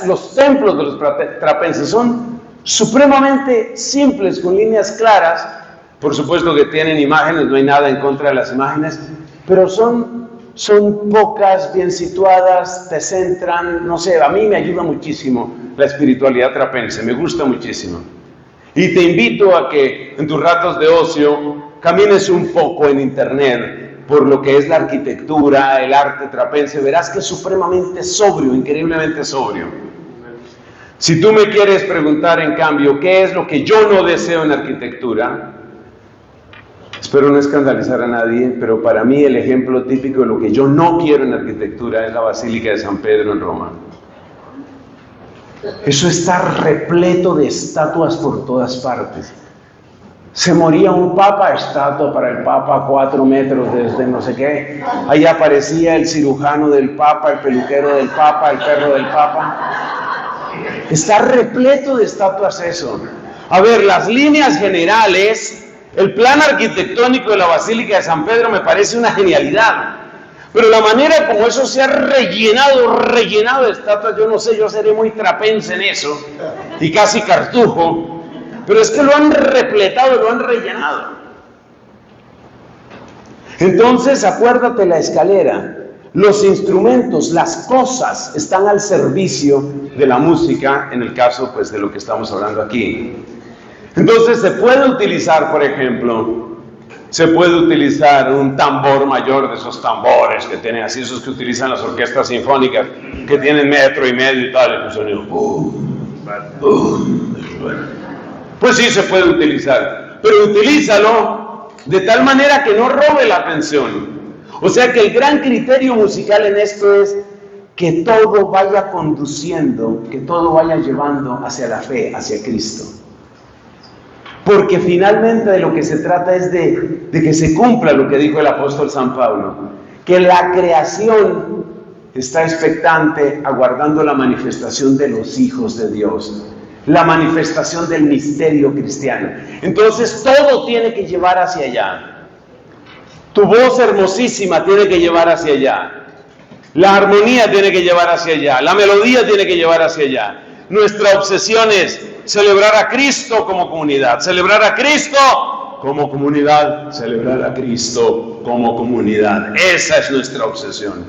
los templos de los trapenses, son supremamente simples, con líneas claras. Por supuesto que tienen imágenes, no hay nada en contra de las imágenes, pero son pocas, bien situadas, te centran, no sé, a mí me ayuda muchísimo la espiritualidad trapense, me gusta muchísimo. Y te invito a que en tus ratos de ocio camines un poco en internet por lo que es la arquitectura, el arte trapense. Verás que es supremamente sobrio, increíblemente sobrio. Si tú me quieres preguntar, en cambio, ¿qué es lo que yo no deseo en arquitectura? Espero no escandalizar a nadie, pero para mí el ejemplo típico de lo que yo no quiero en arquitectura es la Basílica de San Pedro en Roma. Eso está repleto de estatuas por todas partes. Se moría un papa, estatua para el papa, 4 metros desde no sé qué. Ahí aparecía el cirujano del papa, el peluquero del papa, el perro del papa. Está repleto de estatuas eso. A ver, las líneas generales, el plan arquitectónico de la Basílica de San Pedro me parece una genialidad. Pero la manera como eso se ha rellenado de estatuas, yo no sé, yo seré muy trapense en eso, y casi cartujo, pero es que lo han repletado, lo han rellenado. Entonces, acuérdate la escalera, los instrumentos, las cosas están al servicio de la música, en el caso pues de lo que estamos hablando aquí. Entonces se puede utilizar, por ejemplo, un tambor mayor de esos tambores que tienen así, esos que utilizan las orquestas sinfónicas, que tienen 1,5 metros y tal, el sonido. Pues sí se puede utilizar, pero utilízalo de tal manera que no robe la atención. O sea que el gran criterio musical en esto es que todo vaya conduciendo, que todo vaya llevando hacia la fe, hacia Cristo. Porque finalmente de lo que se trata es de que se cumpla lo que dijo el apóstol San Pablo, que la creación está expectante, aguardando la manifestación de los hijos de Dios, la manifestación del misterio cristiano. Entonces todo tiene que llevar hacia allá. Tu voz hermosísima tiene que llevar hacia allá. La armonía tiene que llevar hacia allá. La melodía tiene que llevar hacia allá. Nuestra obsesión es celebrar a Cristo como comunidad, celebrar a Cristo como comunidad, celebrar a Cristo como comunidad. Esa es nuestra obsesión.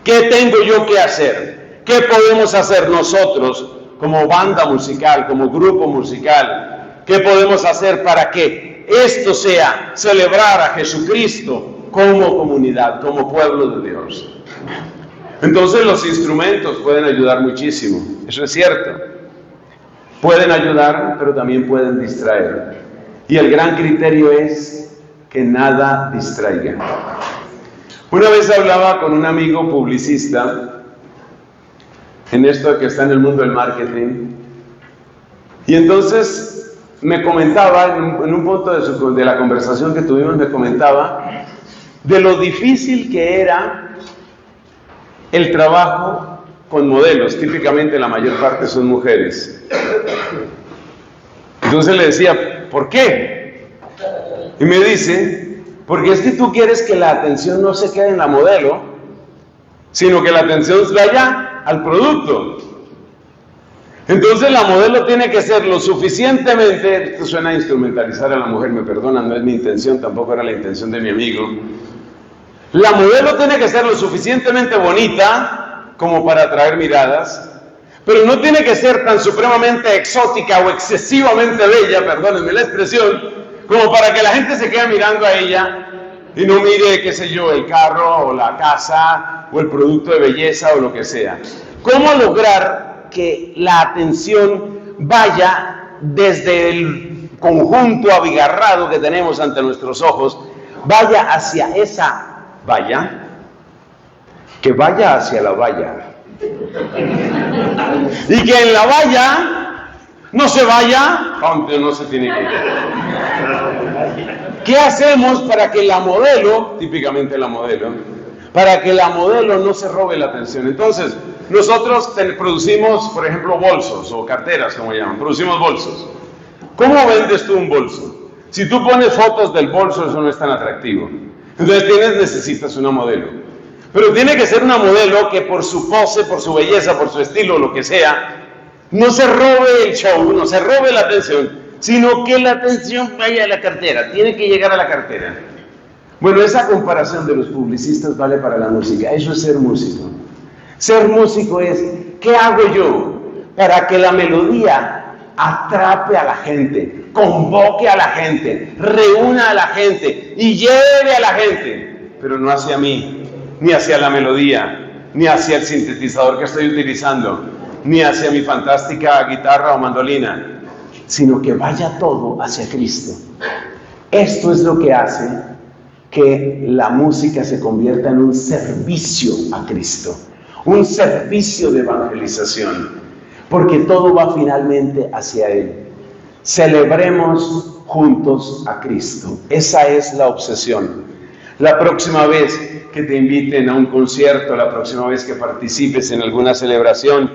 ¿Qué tengo yo que hacer? ¿Qué podemos hacer nosotros como banda musical, como grupo musical? ¿Qué podemos hacer para que esto sea celebrar a Jesucristo como comunidad, como pueblo de Dios? Entonces los instrumentos pueden ayudar muchísimo, eso es cierto. Pueden ayudar, pero también pueden distraer. Y el gran criterio es que nada distraiga. Una vez hablaba con un amigo publicista, en esto que está en el mundo del marketing, y entonces me comentaba, en un punto de la conversación que tuvimos, me comentaba de lo difícil que era el trabajo con modelos. Típicamente la mayor parte son mujeres. Entonces le decía, ¿por qué? Y me dice, porque es que tú quieres que la atención no se quede en la modelo, sino que la atención vaya al producto. Entonces la modelo tiene que ser lo suficientemente, esto suena a instrumentalizar a la mujer, me perdonan, no es mi intención, tampoco era la intención de mi amigo. La modelo tiene que ser lo suficientemente bonita como para atraer miradas, pero no tiene que ser tan supremamente exótica o excesivamente bella, perdónenme la expresión, como para que la gente se quede mirando a ella y no mire, qué sé yo, el carro o la casa o el producto de belleza o lo que sea. ¿Cómo lograr que la atención vaya desde el conjunto abigarrado que tenemos ante nuestros ojos, vaya hacia esa valla, que vaya hacia la valla, y que en la valla no se vaya donde no se tiene que ir? ¿Qué hacemos para que la modelo, típicamente la modelo, para que la modelo no se robe la atención? Entonces, nosotros producimos, por ejemplo, bolsos o carteras, como llaman, producimos bolsos. ¿Cómo vendes tú un bolso? Si tú pones fotos del bolso, eso no es tan atractivo. Entonces necesitas una modelo. Pero tiene que ser una modelo que por su pose, por su belleza, por su estilo, lo que sea, no se robe el show, no se robe la atención, sino que la atención vaya a la cartera, tiene que llegar a la cartera. Bueno, esa comparación de los publicistas vale para la música, eso es ser músico. Ser músico es, ¿qué hago yo para que la melodía atrape a la gente, convoque a la gente, reúna a la gente y lleve a la gente, pero no hacia mí, ni hacia la melodía, ni hacia el sintetizador que estoy utilizando, ni hacia mi fantástica guitarra o mandolina, sino que vaya todo hacia Cristo. Esto es lo que hace que la música se convierta en un servicio a Cristo, un servicio de evangelización, porque todo va finalmente hacia Él. Celebremos juntos a Cristo. Esa es la obsesión. La próxima vez que te inviten a un concierto, la próxima vez que participes en alguna celebración,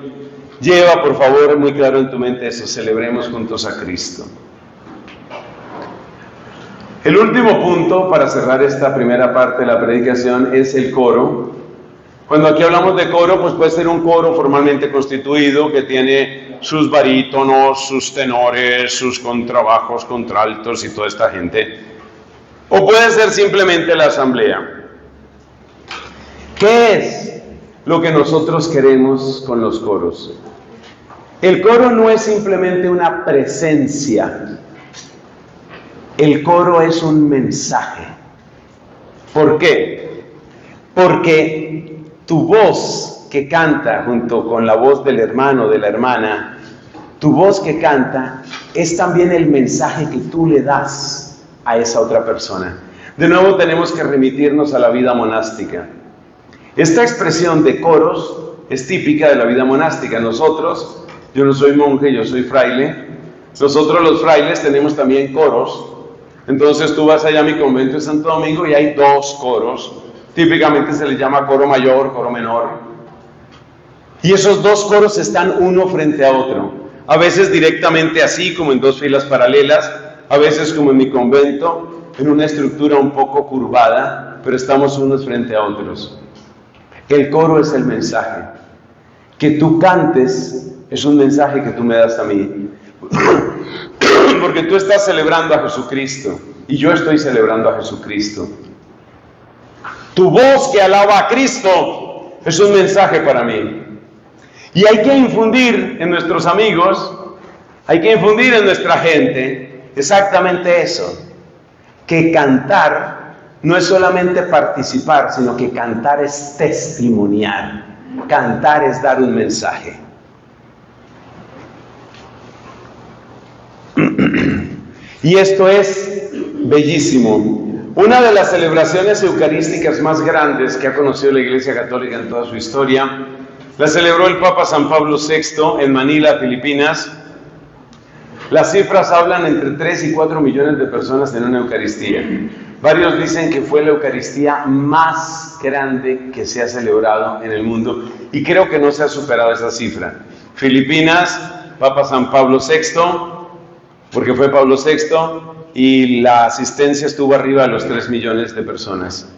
lleva por favor muy claro en tu mente eso: celebremos juntos a Cristo. El último punto para cerrar esta primera parte de la predicación es el coro. Cuando aquí hablamos de coro, pues puede ser un coro formalmente constituido que tiene sus barítonos, sus tenores, sus contrabajos, contraltos y toda esta gente. O puede ser simplemente la asamblea. ¿Qué es lo que nosotros queremos con los coros? El coro no es simplemente una presencia. El coro es un mensaje. ¿Por qué? Porque tu voz que canta junto con la voz del hermano, de la hermana, tu voz que canta es también el mensaje que tú le das a esa otra persona. De nuevo tenemos que remitirnos a la vida monástica. Esta expresión de coros es típica de la vida monástica. Nosotros, yo no soy monje, yo soy fraile, nosotros los frailes tenemos también coros. Entonces tú vas allá a mi convento de Santo Domingo y hay 2 coros. Típicamente se les llama coro mayor, coro menor. Y esos 2 coros están uno frente a otro. A veces directamente así, como en 2 filas paralelas. A veces como en mi convento, en una estructura un poco curvada, pero estamos unos frente a otros. El coro es el mensaje. Que tú cantes es un mensaje que tú me das a mí. Porque tú estás celebrando a Jesucristo y yo estoy celebrando a Jesucristo. Tu voz que alaba a Cristo es un mensaje para mí. Y hay que infundir en nuestros amigos, hay que infundir en nuestra gente exactamente eso. Que cantar no es solamente participar, sino que cantar es testimoniar. Cantar es dar un mensaje. Y esto es bellísimo. Una de las celebraciones eucarísticas más grandes que ha conocido la Iglesia Católica en toda su historia, la celebró el Papa San Pablo VI en Manila, Filipinas. Las cifras hablan entre 3 y 4 millones de personas en una Eucaristía. Varios dicen que fue la Eucaristía más grande que se ha celebrado en el mundo y creo que no se ha superado esa cifra. Filipinas, Papa San Pablo VI, porque fue Pablo VI, y la asistencia estuvo arriba de los 3 millones de personas.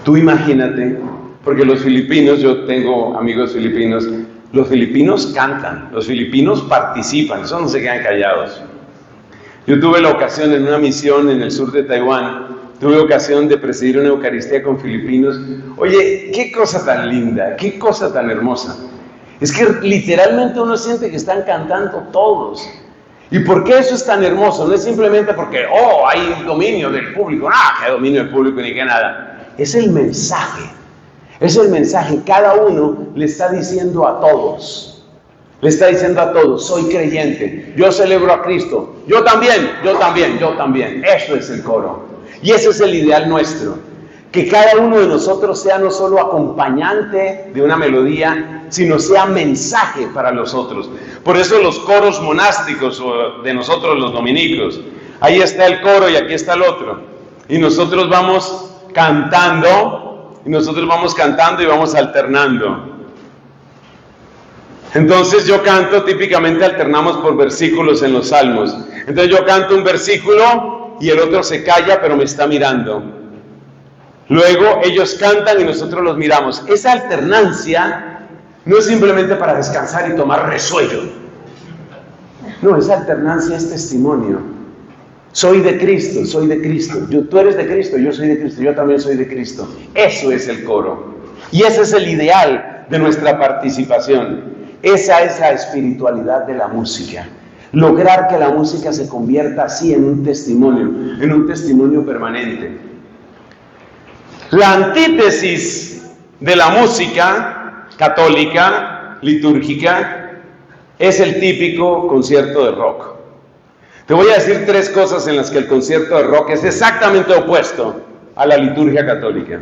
Tú imagínate, porque los filipinos, yo tengo amigos filipinos, los filipinos cantan, los filipinos participan, esos no se quedan callados. Yo tuve la ocasión en una misión en el sur de Taiwán, tuve ocasión de presidir una Eucaristía con filipinos. Oye, qué cosa tan linda, qué cosa tan hermosa. Es que literalmente uno siente que están cantando todos. ¿Y por qué eso es tan hermoso? No es simplemente porque, hay dominio del público. ¡Qué dominio del público ni qué nada! Es el mensaje. Es el mensaje. Cada uno le está diciendo a todos. Le está diciendo a todos, soy creyente. Yo celebro a Cristo. Yo también, yo también, yo también. Eso es el coro. Y ese es el ideal nuestro. Que cada uno de nosotros sea no solo acompañante de una melodía, sino sea mensaje para los otros. Por eso los coros monásticos o de nosotros los dominicos, ahí está el coro y aquí está el otro. Y nosotros vamos cantando, y vamos alternando. Entonces yo canto, típicamente alternamos por versículos en los salmos. Entonces yo canto un versículo y el otro se calla pero me está mirando. Luego ellos cantan y nosotros los miramos. Esa alternancia no es simplemente para descansar y tomar resuello. No, esa alternancia es testimonio. Soy de Cristo, soy de Cristo. Tú eres de Cristo, yo soy de Cristo, yo también soy de Cristo. Eso es el coro. Y ese es el ideal de nuestra participación. Esa es la espiritualidad de la música. Lograr que la música se convierta así en un testimonio permanente. La antítesis de la música católica, litúrgica, es el típico concierto de rock. Te voy a decir 3 cosas en las que el concierto de rock es exactamente opuesto a la liturgia católica,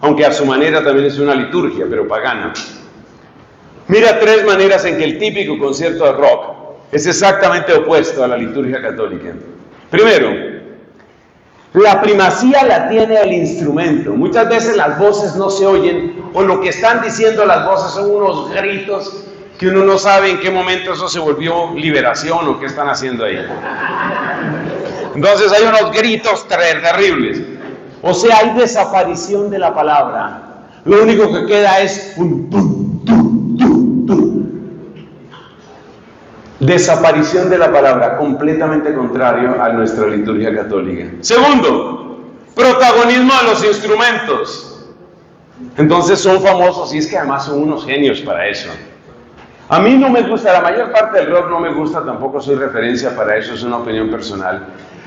aunque a su manera también es una liturgia, pero pagana. Mira 3 maneras en que el típico concierto de rock es exactamente opuesto a la liturgia católica. Primero, la primacía la tiene el instrumento. Muchas veces las voces no se oyen, o lo que están diciendo las voces son unos gritos que uno no sabe en qué momento eso se volvió liberación o qué están haciendo ahí. Entonces hay unos gritos terribles. O sea, hay desaparición de la palabra. Lo único que queda es un tum, tum, tum, tum. Desaparición de la palabra, completamente contrario a nuestra liturgia católica. Segundo, protagonismo de los instrumentos. Entonces son famosos y es que además son unos genios para eso. A mí no me gusta, la mayor parte del rock no me gusta, tampoco soy referencia para eso, es una opinión personal.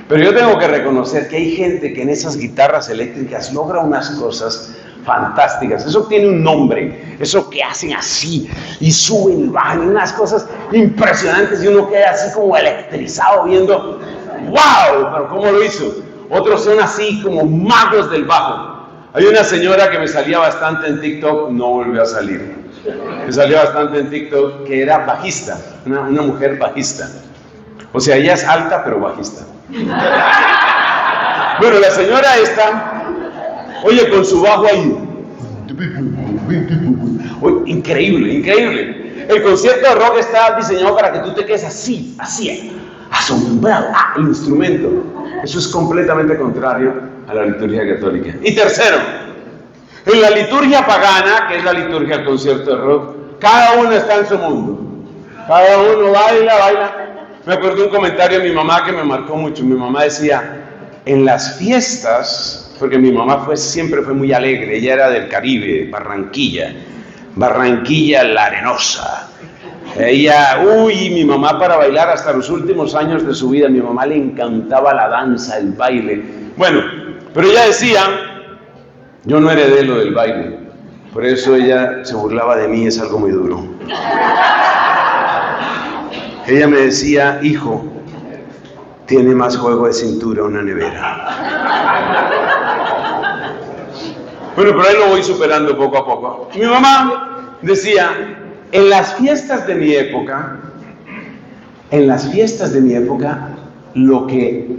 Pero yo tengo que reconocer que hay gente que en esas guitarras eléctricas logra unas cosas fantásticas. Eso tiene un nombre, eso que hacen así y suben y bajan, unas cosas impresionantes y uno queda así como electrizado viendo, ¡wow! Pero ¿cómo lo hizo? Otros son así como magos del bajo. Hay una señora que me salía bastante en TikTok, no volvió a salir. Me salió bastante en TikTok que era bajista, una mujer bajista. O sea, ella es alta pero bajista. Bueno, la señora esta, oye, con su bajo ahí. Oye, increíble, increíble. El concierto de rock está diseñado para que tú te quedes así, asombrado. El instrumento. Eso es completamente contrario a la liturgia católica. Y tercero, en la liturgia pagana, que es la liturgia del concierto de rock, cada uno está en su mundo. Cada uno baila. Me acuerdo de un comentario de mi mamá que me marcó mucho. Mi mamá decía, en las fiestas, porque mi mamá siempre fue muy alegre, ella era del Caribe, Barranquilla la Arenosa. Mi mamá para bailar hasta los últimos años de su vida, mi mamá le encantaba la danza, el baile. Bueno, pero ella decía, yo no heredé lo del baile, por eso ella se burlaba de mí, es algo muy duro. Ella me decía, hijo, tiene más juego de cintura una nevera. Bueno, pero ahí lo voy superando poco a poco. Mi mamá decía, en las fiestas de mi época, lo que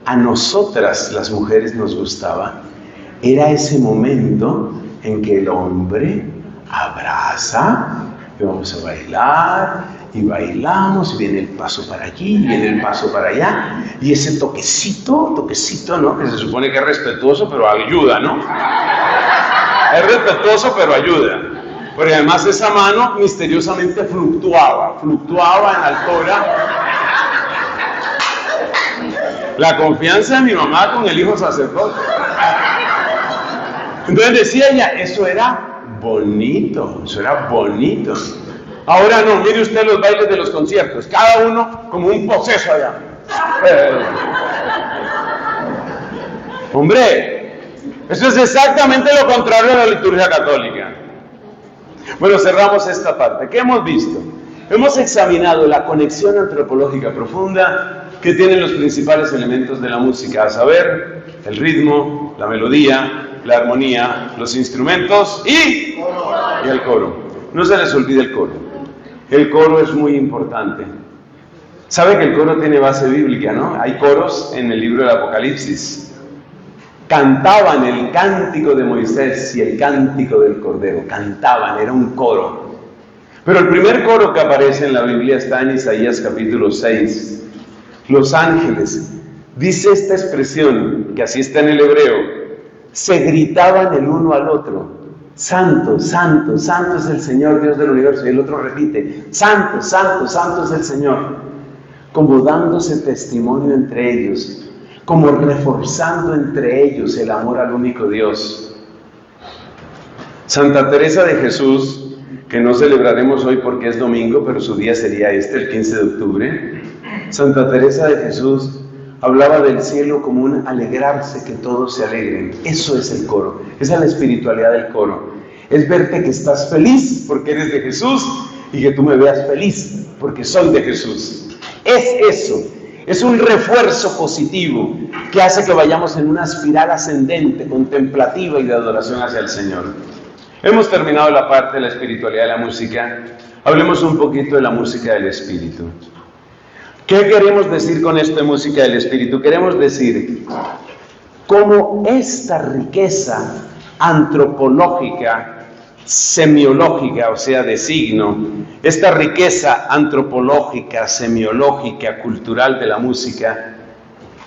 a nosotras las mujeres nos gustaba era ese momento en que el hombre abraza, y vamos a bailar, y bailamos, y viene el paso para aquí, y viene el paso para allá, y ese toquecito, ¿no? Que se supone que es respetuoso, pero ayuda, ¿no? Es respetuoso, pero ayuda. Porque además esa mano misteriosamente fluctuaba en altura. La confianza de mi mamá con el hijo sacerdote. Entonces decía ella, eso era bonito. Ahora no, mire usted los bailes de los conciertos, cada uno como un poseso allá. Hombre, eso es exactamente lo contrario a la liturgia católica. Bueno, cerramos esta parte. ¿Qué hemos visto? Hemos examinado la conexión antropológica profunda que tienen los principales elementos de la música, a saber, el ritmo, la melodía, la armonía, los instrumentos y el coro. No se les olvide el coro. El coro es muy importante. ¿Sabe que el coro tiene base bíblica, no? Hay coros en el libro del Apocalipsis. Cantaban el cántico de Moisés y el cántico del Cordero. Cantaban, era un coro. Pero el primer coro que aparece en la Biblia está en Isaías capítulo 6. Los ángeles, dice esta expresión, que así está en el hebreo, se gritaban el uno al otro. Santo, santo, santo es el Señor, Dios del universo. Y el otro repite, santo, santo, santo es el Señor. Como dándose testimonio entre ellos, como reforzando entre ellos el amor al único Dios. Santa Teresa de Jesús que no celebraremos hoy porque es domingo, pero su día sería el 15 de octubre. Santa Teresa de Jesús hablaba del cielo como un alegrarse, que todos se alegren. Eso es el coro, esa es la espiritualidad del coro. Es verte que estás feliz porque eres de Jesús y que tú me veas feliz porque soy de Jesús. Es eso, es un refuerzo positivo que hace que vayamos en una espiral ascendente, contemplativa y de adoración hacia el Señor. Hemos terminado la parte de la espiritualidad de la música. Hablemos un poquito de la música del Espíritu. ¿Qué queremos decir con esta música del Espíritu? Queremos decir cómo esta riqueza antropológica, semiológica, o sea, de signo, esta riqueza antropológica, semiológica, cultural de la música,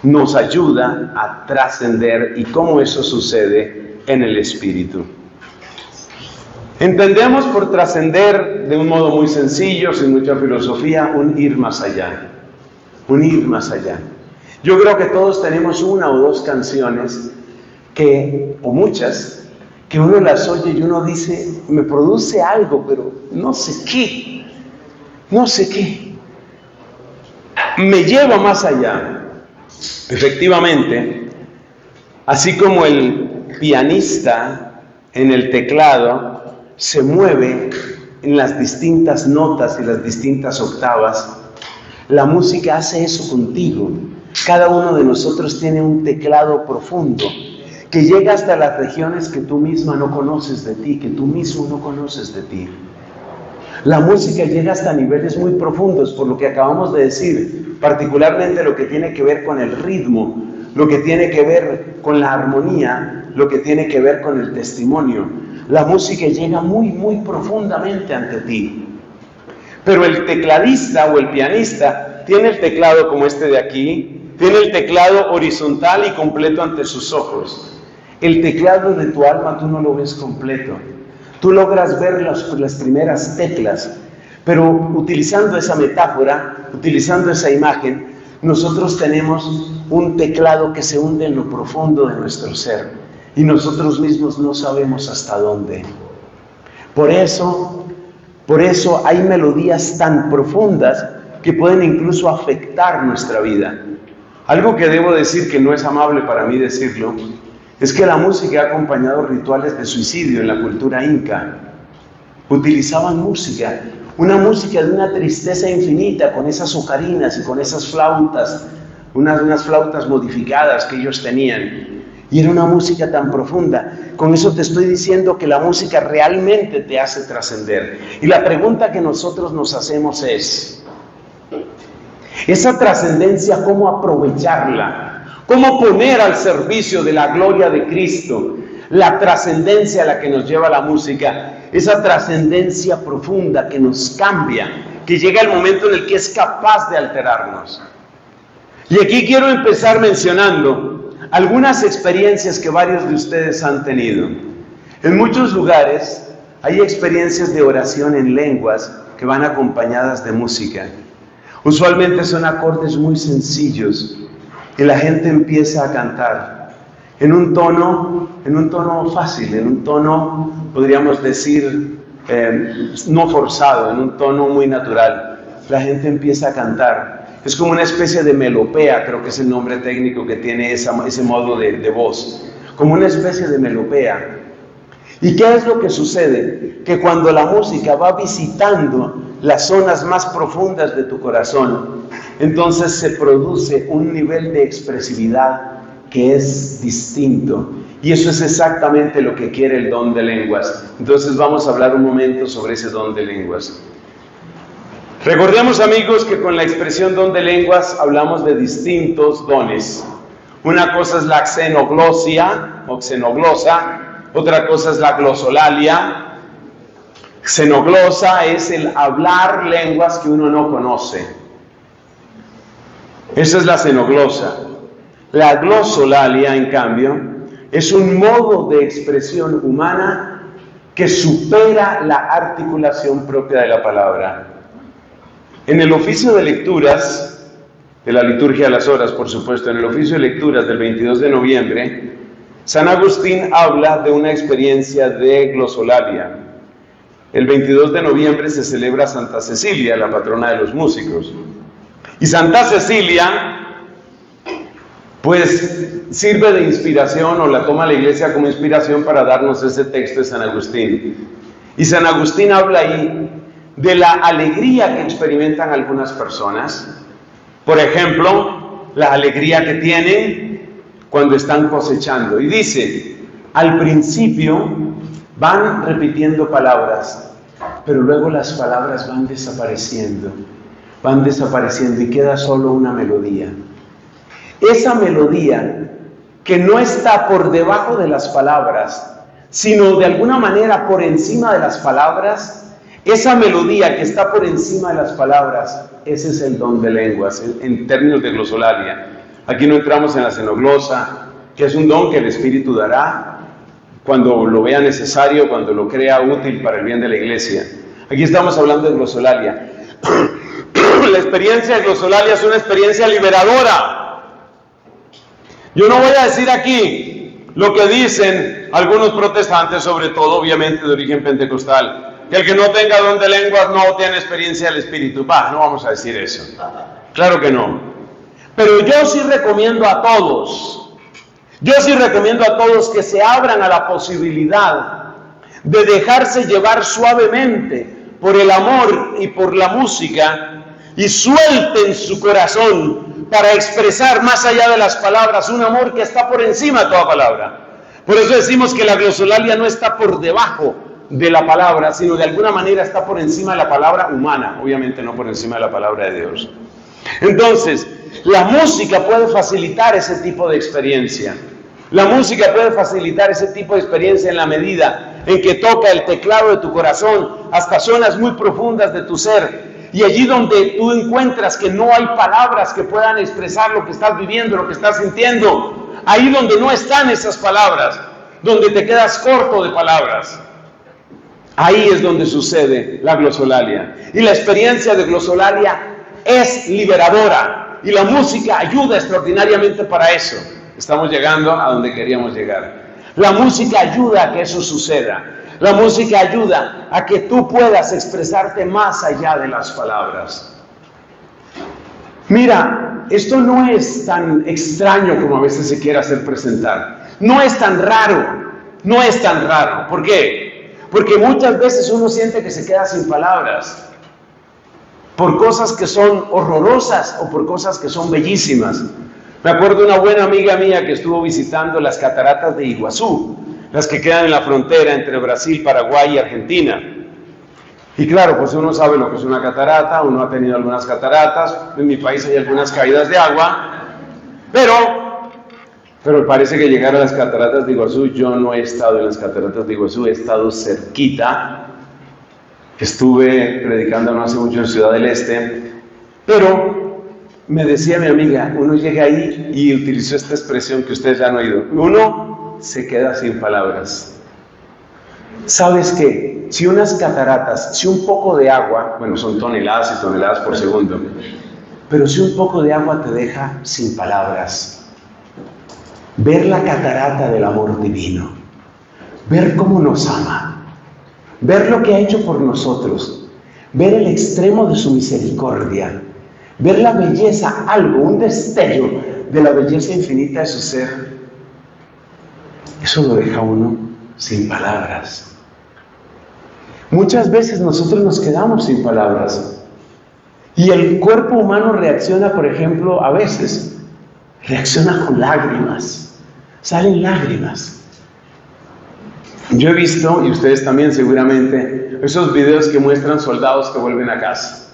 nos ayuda a trascender y cómo eso sucede en el Espíritu. Entendemos por trascender de un modo muy sencillo, sin mucha filosofía, un ir más allá. Un ir más allá. Yo creo que todos tenemos una o dos canciones o muchas, que uno las oye y uno dice, me produce algo, pero no sé qué. Me lleva más allá. Efectivamente, así como el pianista en el teclado se mueve en las distintas notas y las distintas octavas, la música hace eso contigo. Cada uno de nosotros tiene un teclado profundo que llega hasta las regiones que tú misma no conoces de ti, que tú mismo no conoces de ti. La música llega hasta niveles muy profundos, por lo que acabamos de decir, particularmente lo que tiene que ver con el ritmo, lo que tiene que ver con la armonía, lo que tiene que ver con el testimonio. La música llega muy, muy profundamente ante ti. Pero el tecladista o el pianista tiene el teclado como este de aquí, tiene el teclado horizontal y completo ante sus ojos. El teclado de tu alma tú no lo ves completo. Tú logras ver las primeras teclas, pero utilizando esa metáfora, utilizando esa imagen, nosotros tenemos un teclado que se hunde en lo profundo de nuestro ser y nosotros mismos no sabemos hasta dónde. Por eso hay melodías tan profundas que pueden incluso afectar nuestra vida. Algo que debo decir que no es amable para mí decirlo, es que la música ha acompañado rituales de suicidio en la cultura inca. Utilizaban música, una música de una tristeza infinita, con esas ocarinas y con esas flautas, unas flautas modificadas que ellos tenían. Y era una música tan profunda. Con eso te estoy diciendo que la música realmente te hace trascender. Y la pregunta que nosotros nos hacemos es, esa trascendencia, ¿cómo aprovecharla? ¿Cómo poner al servicio de la gloria de Cristo la trascendencia a la que nos lleva la música? Esa trascendencia profunda que nos cambia, que llega el momento en el que es capaz de alterarnos. Y aquí quiero empezar mencionando algunas experiencias que varios de ustedes han tenido. En muchos lugares hay experiencias de oración en lenguas que van acompañadas de música. Usualmente son acordes muy sencillos y la gente empieza a cantar en un tono fácil, en un tono, podríamos decir, no forzado, en un tono muy natural. La gente empieza a cantar. Es como una especie de melopea, creo que es el nombre técnico que tiene ese modo de voz. Como una especie de melopea. ¿Y qué es lo que sucede? Que cuando la música va visitando las zonas más profundas de tu corazón, entonces se produce un nivel de expresividad que es distinto. Y eso es exactamente lo que quiere el don de lenguas. Entonces vamos a hablar un momento sobre ese don de lenguas. Recordemos, amigos, que con la expresión don de lenguas hablamos de distintos dones. Una cosa es la xenoglosia o xenoglosa, otra cosa es la glosolalia. Xenoglosa es el hablar lenguas que uno no conoce. Esa es la xenoglosa. La glosolalia, en cambio, es un modo de expresión humana que supera la articulación propia de la palabra. En el oficio de lecturas, de la liturgia de las horas, por supuesto, en el oficio de lecturas del 22 de noviembre, San Agustín habla de una experiencia de glosolalia. El 22 de noviembre se celebra Santa Cecilia, la patrona de los músicos. Y Santa Cecilia, pues, sirve de inspiración, o la toma la Iglesia como inspiración para darnos ese texto de San Agustín. Y San Agustín habla ahí de la alegría que experimentan algunas personas. Por ejemplo, la alegría que tienen cuando están cosechando. Y dice, al principio van repitiendo palabras, pero luego las palabras van desapareciendo y queda solo una melodía. Esa melodía que no está por debajo de las palabras, sino de alguna manera por encima de las palabras, esa melodía que está por encima de las palabras, ese es el don de lenguas, en términos de glosolalia. Aquí no entramos en la xenoglosa, que es un don que el Espíritu dará cuando lo vea necesario, cuando lo crea útil para el bien de la Iglesia. Aquí estamos hablando de glosolalia. La experiencia de glosolalia es una experiencia liberadora. Yo no voy a decir aquí lo que dicen algunos protestantes, sobre todo obviamente de origen pentecostal, que el que no tenga don de lenguas no tiene experiencia del Espíritu. No vamos a decir eso. Claro que no. Pero yo sí recomiendo a todos que se abran a la posibilidad de dejarse llevar suavemente por el amor y por la música, y suelten su corazón para expresar más allá de las palabras un amor que está por encima de toda palabra. Por eso decimos que la glosolalia no está por debajo de la palabra, sino de alguna manera está por encima de la palabra humana, obviamente no por encima de la palabra de Dios. Entonces, la música puede facilitar ese tipo de experiencia. La música puede facilitar ese tipo de experiencia en la medida en que toca el teclado de tu corazón hasta zonas muy profundas de tu ser. Y allí donde tú encuentras que no hay palabras que puedan expresar lo que estás viviendo, lo que estás sintiendo, ahí donde no están esas palabras, donde te quedas corto de palabras, ahí es donde sucede la glosolalia. Y la experiencia de glosolalia es liberadora, y la música ayuda extraordinariamente para eso. Estamos llegando a donde queríamos llegar. La música ayuda a que eso suceda. La música ayuda a que tú puedas expresarte más allá de las palabras. Mira, esto no es tan extraño como a veces se quiere hacer presentar. No es tan raro. ¿Por qué? Porque muchas veces uno siente que se queda sin palabras por cosas que son horrorosas o por cosas que son bellísimas. Me acuerdo de una buena amiga mía que estuvo visitando las cataratas de Iguazú, las que quedan en la frontera entre Brasil, Paraguay y Argentina. Y claro, pues uno sabe lo que es una catarata, uno ha tenido algunas cataratas, en mi país hay algunas caídas de agua, pero parece que llegar a las cataratas de Iguazú, yo no he estado en las cataratas de Iguazú, he estado cerquita, estuve predicando no hace mucho en Ciudad del Este, pero me decía mi amiga, uno llega ahí y utilizó esta expresión que ustedes ya han oído, uno se queda sin palabras. ¿Sabes qué? Si unas cataratas, si un poco de agua, bueno, son toneladas y toneladas por segundo, pero si un poco de agua te deja sin palabras, ver la catarata del amor divino, ver cómo nos ama, ver lo que ha hecho por nosotros, ver el extremo de su misericordia, ver la belleza, un destello de la belleza infinita de su ser, eso lo deja uno sin palabras. Muchas veces nosotros nos quedamos sin palabras y el cuerpo humano reacciona, por ejemplo, a veces reacciona con lágrimas, salen lágrimas. Yo he visto, y ustedes también seguramente, esos videos que muestran soldados que vuelven a casa.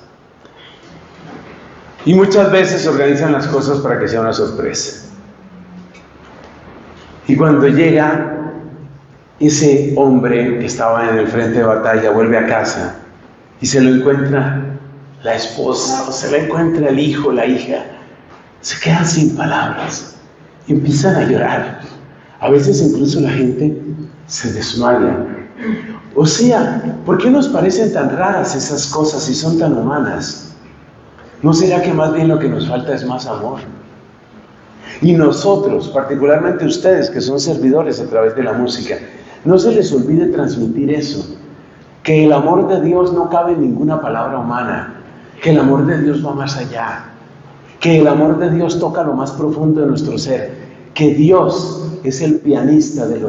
Y muchas veces se organizan las cosas para que sea una sorpresa. Y cuando llega ese hombre que estaba en el frente de batalla, vuelve a casa y se lo encuentra la esposa, o se lo encuentra el hijo, la hija, se quedan sin palabras, empiezan a llorar. A veces incluso la gente se desmaya. O sea, ¿por qué nos parecen tan raras esas cosas si son tan humanas? ¿No será que más bien lo que nos falta es más amor? Y nosotros, particularmente ustedes que son servidores a través de la música, no se les olvide transmitir eso. que el amor de Dios no cabe en ninguna palabra humana, que el amor de Dios va más allá, que el amor de Dios toca lo más profundo de nuestro ser, que Dios es el pianista de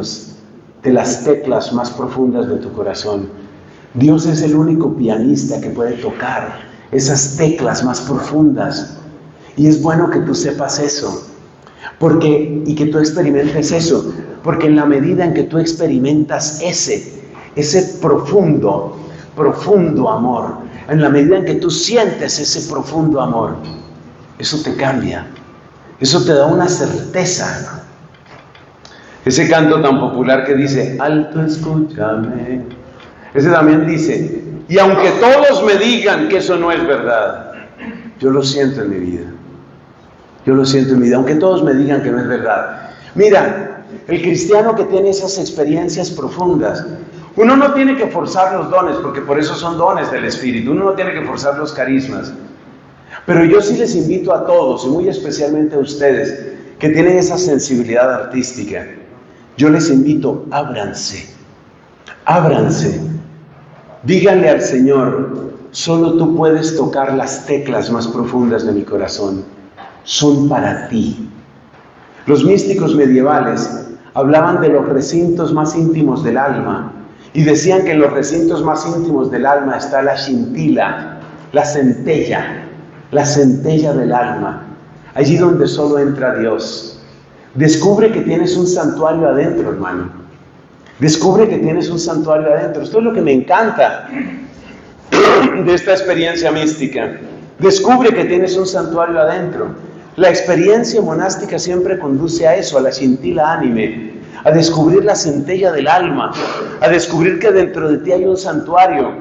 las teclas más profundas de tu corazón. Dios es el único pianista que puede tocar esas teclas más profundas. Y es bueno que tú sepas eso, y que tú experimentes eso, porque en la medida en que tú experimentas ese profundo amor, en la medida en que tú sientes ese profundo amor, eso te cambia, eso te da una certeza. Ese canto tan popular que dice, alto escúchame, ese también dice, y aunque todos me digan que eso no es verdad, yo lo siento en mi vida. Yo lo siento en mi vida, aunque todos me digan que no es verdad. Mira, el cristiano que tiene esas experiencias profundas, uno no tiene que forzar los dones, porque por eso son dones del Espíritu, uno no tiene que forzar los carismas. Pero yo sí les invito a todos, y muy especialmente a ustedes, que tienen esa sensibilidad artística, yo les invito, ábranse, díganle al Señor, solo tú puedes tocar las teclas más profundas de mi corazón. Son para ti. Los místicos medievales hablaban de los recintos más íntimos del alma y decían que en los recintos más íntimos del alma está la scintila, la centella del alma, allí donde solo entra Dios. Descubre que tienes un santuario adentro, hermano. Descubre que tienes un santuario adentro. Esto es lo que me encanta de esta experiencia mística. Descubre que tienes un santuario adentro. La experiencia monástica siempre conduce a eso, a la scintila anime, a descubrir la centella del alma, a descubrir que dentro de ti hay un santuario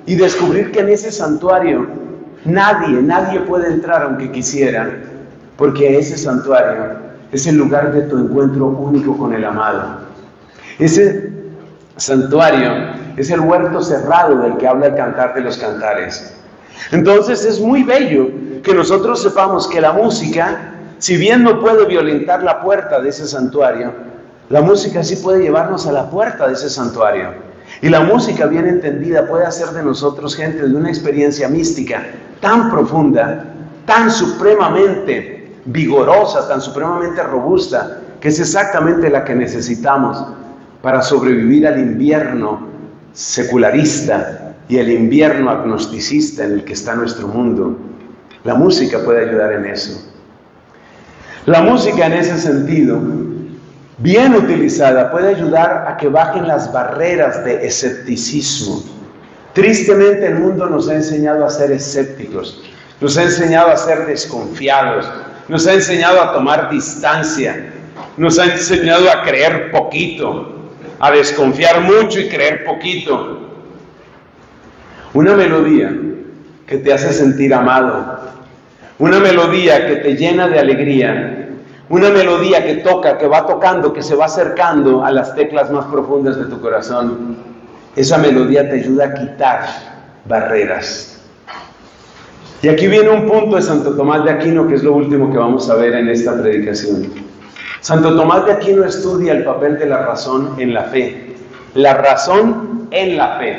y descubrir que en ese santuario nadie puede entrar aunque quisiera, porque ese santuario es el lugar de tu encuentro único con el amado. Ese santuario es el huerto cerrado del que habla el Cantar de los Cantares. Entonces es muy bello que nosotros sepamos que la música, si bien no puede violentar la puerta de ese santuario, la música sí puede llevarnos a la puerta de ese santuario. Y la música bien entendida puede hacer de nosotros gente de una experiencia mística tan profunda, tan supremamente vigorosa, tan supremamente robusta, que es exactamente la que necesitamos para sobrevivir al invierno secularista y el invierno agnosticista en el que está nuestro mundo. La música puede ayudar en eso. La música en ese sentido, bien utilizada, puede ayudar a que bajen las barreras de escepticismo. Tristemente el mundo nos ha enseñado a ser escépticos, nos ha enseñado a ser desconfiados, nos ha enseñado a tomar distancia, nos ha enseñado a creer poquito, a desconfiar mucho y creer poquito. Una melodía que te hace sentir amado, una melodía que te llena de alegría, una melodía que toca, que va tocando, que se va acercando a las teclas más profundas de tu corazón. Esa melodía te ayuda a quitar barreras. Y aquí viene un punto de Santo Tomás de Aquino, que es lo último que vamos a ver en esta predicación. Santo Tomás de Aquino estudia el papel de la razón en la fe. La razón en la fe.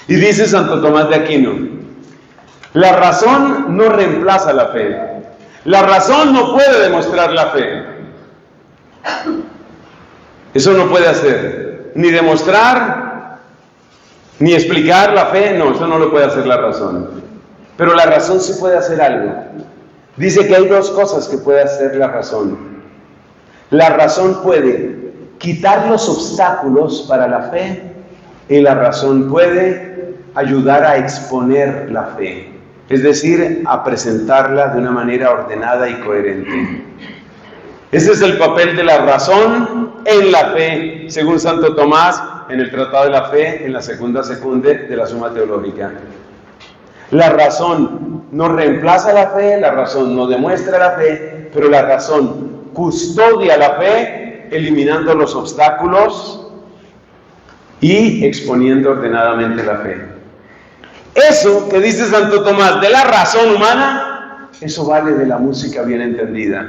Y dice Santo Tomás de Aquino, la razón no reemplaza la fe. La razón no puede demostrar la fe. Eso no puede hacer. Ni demostrar, ni explicar la fe. No, eso no lo puede hacer la razón. Pero la razón sí puede hacer algo. Dice que hay dos cosas que puede hacer la razón. La razón puede quitar los obstáculos para la fe y la razón puede ayudar a exponer la fe. Es decir, a presentarla de una manera ordenada y coherente. Ese es el papel de la razón en la fe, según Santo Tomás, en el Tratado de la Fe, en la segunda secunde de la Suma Teológica. La razón no reemplaza la fe, la razón no demuestra la fe, pero la razón custodia la fe, eliminando los obstáculos y exponiendo ordenadamente la fe. Eso que dice Santo Tomás de la razón humana, eso vale de la música bien entendida.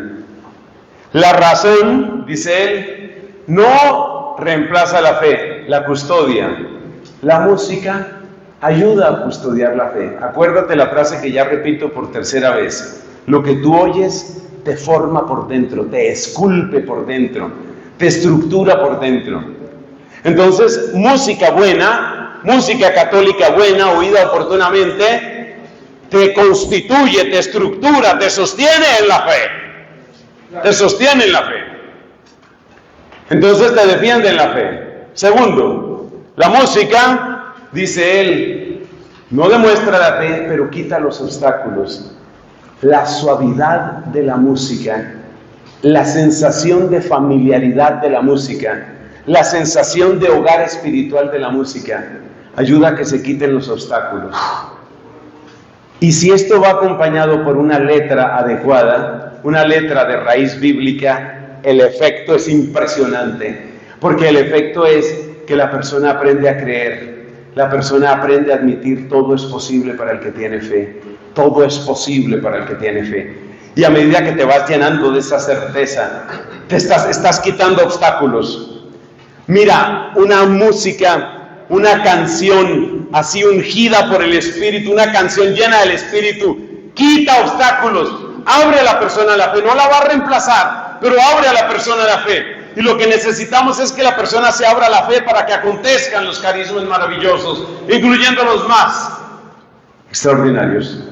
La razón, dice él, no reemplaza la fe, la custodia. La música ayuda a custodiar la fe. Acuérdate la frase que ya repito por tercera vez. Lo que tú oyes te forma por dentro, te esculpe por dentro, te estructura por dentro. Entonces, música buena, música católica buena, oída oportunamente, te constituye, te estructura, te sostiene en la fe. Te sostiene en la fe. Entonces te defiende en la fe. Segundo, la música, dice él, no demuestra la fe, pero quita los obstáculos. La suavidad de la música, la sensación de familiaridad de la música, la sensación de hogar espiritual de la música, ayuda a que se quiten los obstáculos. Y si esto va acompañado por una letra adecuada, una letra de raíz bíblica, el efecto es impresionante, porque el efecto es que la persona aprende a creer, la persona aprende a admitir todo es posible para el que tiene fe, todo es posible para el que tiene fe. Y a medida que te vas llenando de esa certeza, te estás quitando obstáculos. Mira, una música, una canción así ungida por el Espíritu, una canción llena del Espíritu, quita obstáculos, abre a la persona a la fe, no la va a reemplazar, pero abre a la persona a la fe. Y lo que necesitamos es que la persona se abra a la fe para que acontezcan los carismas maravillosos, incluyendo los más extraordinarios.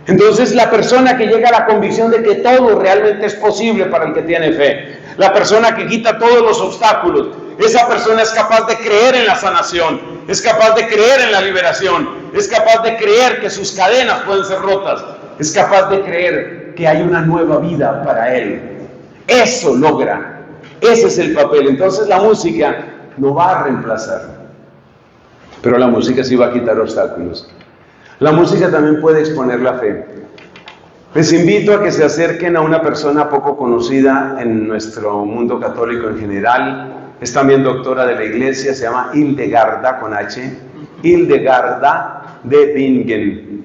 Entonces la persona que llega a la convicción de que todo realmente es posible para el que tiene fe, la persona que quita todos los obstáculos, esa persona es capaz de creer en la sanación, es capaz de creer en la liberación, es capaz de creer que sus cadenas pueden ser rotas, es capaz de creer que hay una nueva vida para él. Eso logra, ese es el papel. Entonces la música no va a reemplazar, pero la música sí va a quitar obstáculos. La música también puede exponer la fe. Les invito a que se acerquen a una persona poco conocida en nuestro mundo católico en general. Es también doctora de la iglesia, se llama Hildegarda con H. Hildegarda de Bingen.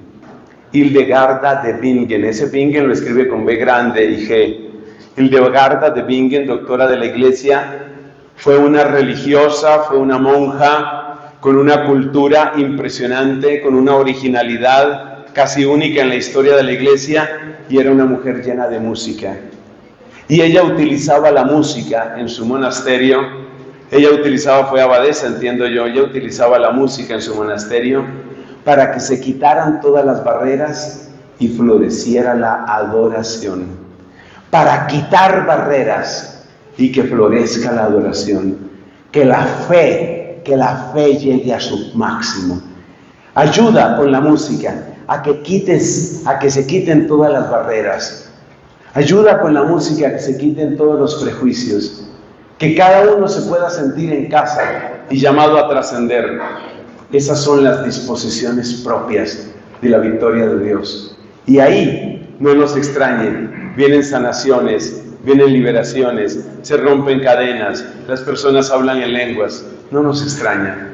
Hildegarda de Bingen. Ese Bingen lo escribe con B grande y G. Hildegarda de Bingen, doctora de la iglesia, fue una religiosa, fue una monja, con una cultura impresionante, con una originalidad casi única en la historia de la iglesia, y era una mujer llena de música. Y ella utilizaba la música en su monasterio, fue abadesa, entiendo yo, ella utilizaba la música en su monasterio para que se quitaran todas las barreras y floreciera la adoración. Para quitar barreras y que florezca la adoración, que la fe llegue a su máximo. Ayuda con la música a que se quiten todas las barreras. Ayuda con la música a que se quiten todos los prejuicios. Que cada uno se pueda sentir en casa y llamado a trascender. Esas son las disposiciones propias de la victoria de Dios. Y ahí, no nos extrañen, vienen sanaciones, vienen liberaciones, se rompen cadenas, las personas hablan en lenguas. No nos extraña.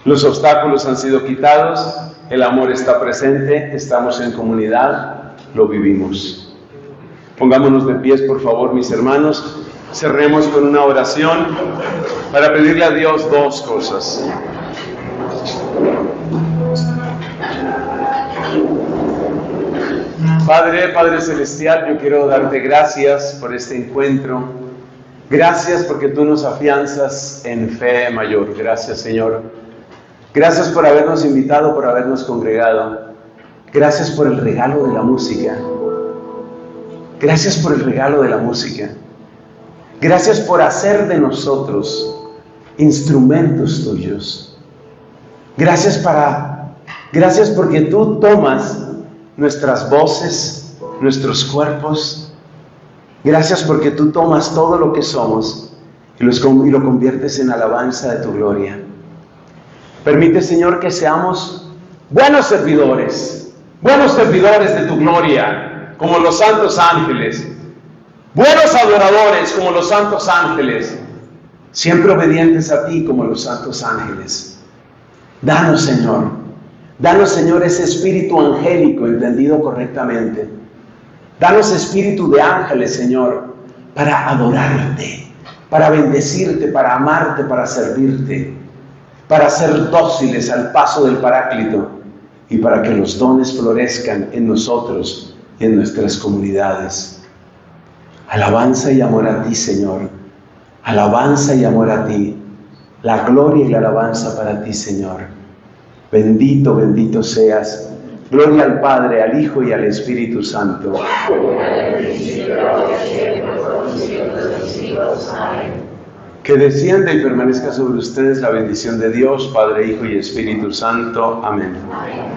Los obstáculos han sido quitados, el amor está presente, estamos en comunidad, lo vivimos. Pongámonos de pies, por favor, mis hermanos. Cerremos con una oración para pedirle a Dios dos cosas. Padre Celestial, yo quiero darte gracias por este encuentro. Gracias porque tú nos afianzas en fe mayor. Gracias, Señor. Gracias por habernos invitado, por habernos congregado. Gracias por el regalo de la música. Gracias por el regalo de la música. Gracias por hacer de nosotros instrumentos tuyos. Gracias porque tú tomas nuestras voces, nuestros cuerpos. Gracias porque tú tomas todo lo que somos y lo conviertes en alabanza de tu gloria. Permite, Señor, que seamos buenos servidores de tu gloria, como los santos ángeles, buenos adoradores como los santos ángeles, siempre obedientes a ti como los santos ángeles. Danos, Señor, ese espíritu angélico entendido correctamente. Danos espíritu de ángeles, Señor, para adorarte, para bendecirte, para amarte, para servirte. para ser dóciles al paso del Paráclito y para que los dones florezcan en nosotros y en nuestras comunidades. Alabanza y amor a ti, Señor. Alabanza y amor a ti. La gloria y la alabanza para ti, Señor. Bendito, bendito seas. Gloria al Padre, al Hijo y al Espíritu Santo. Que descienda y permanezca sobre ustedes la bendición de Dios, Padre, Hijo y Espíritu Santo. Amén.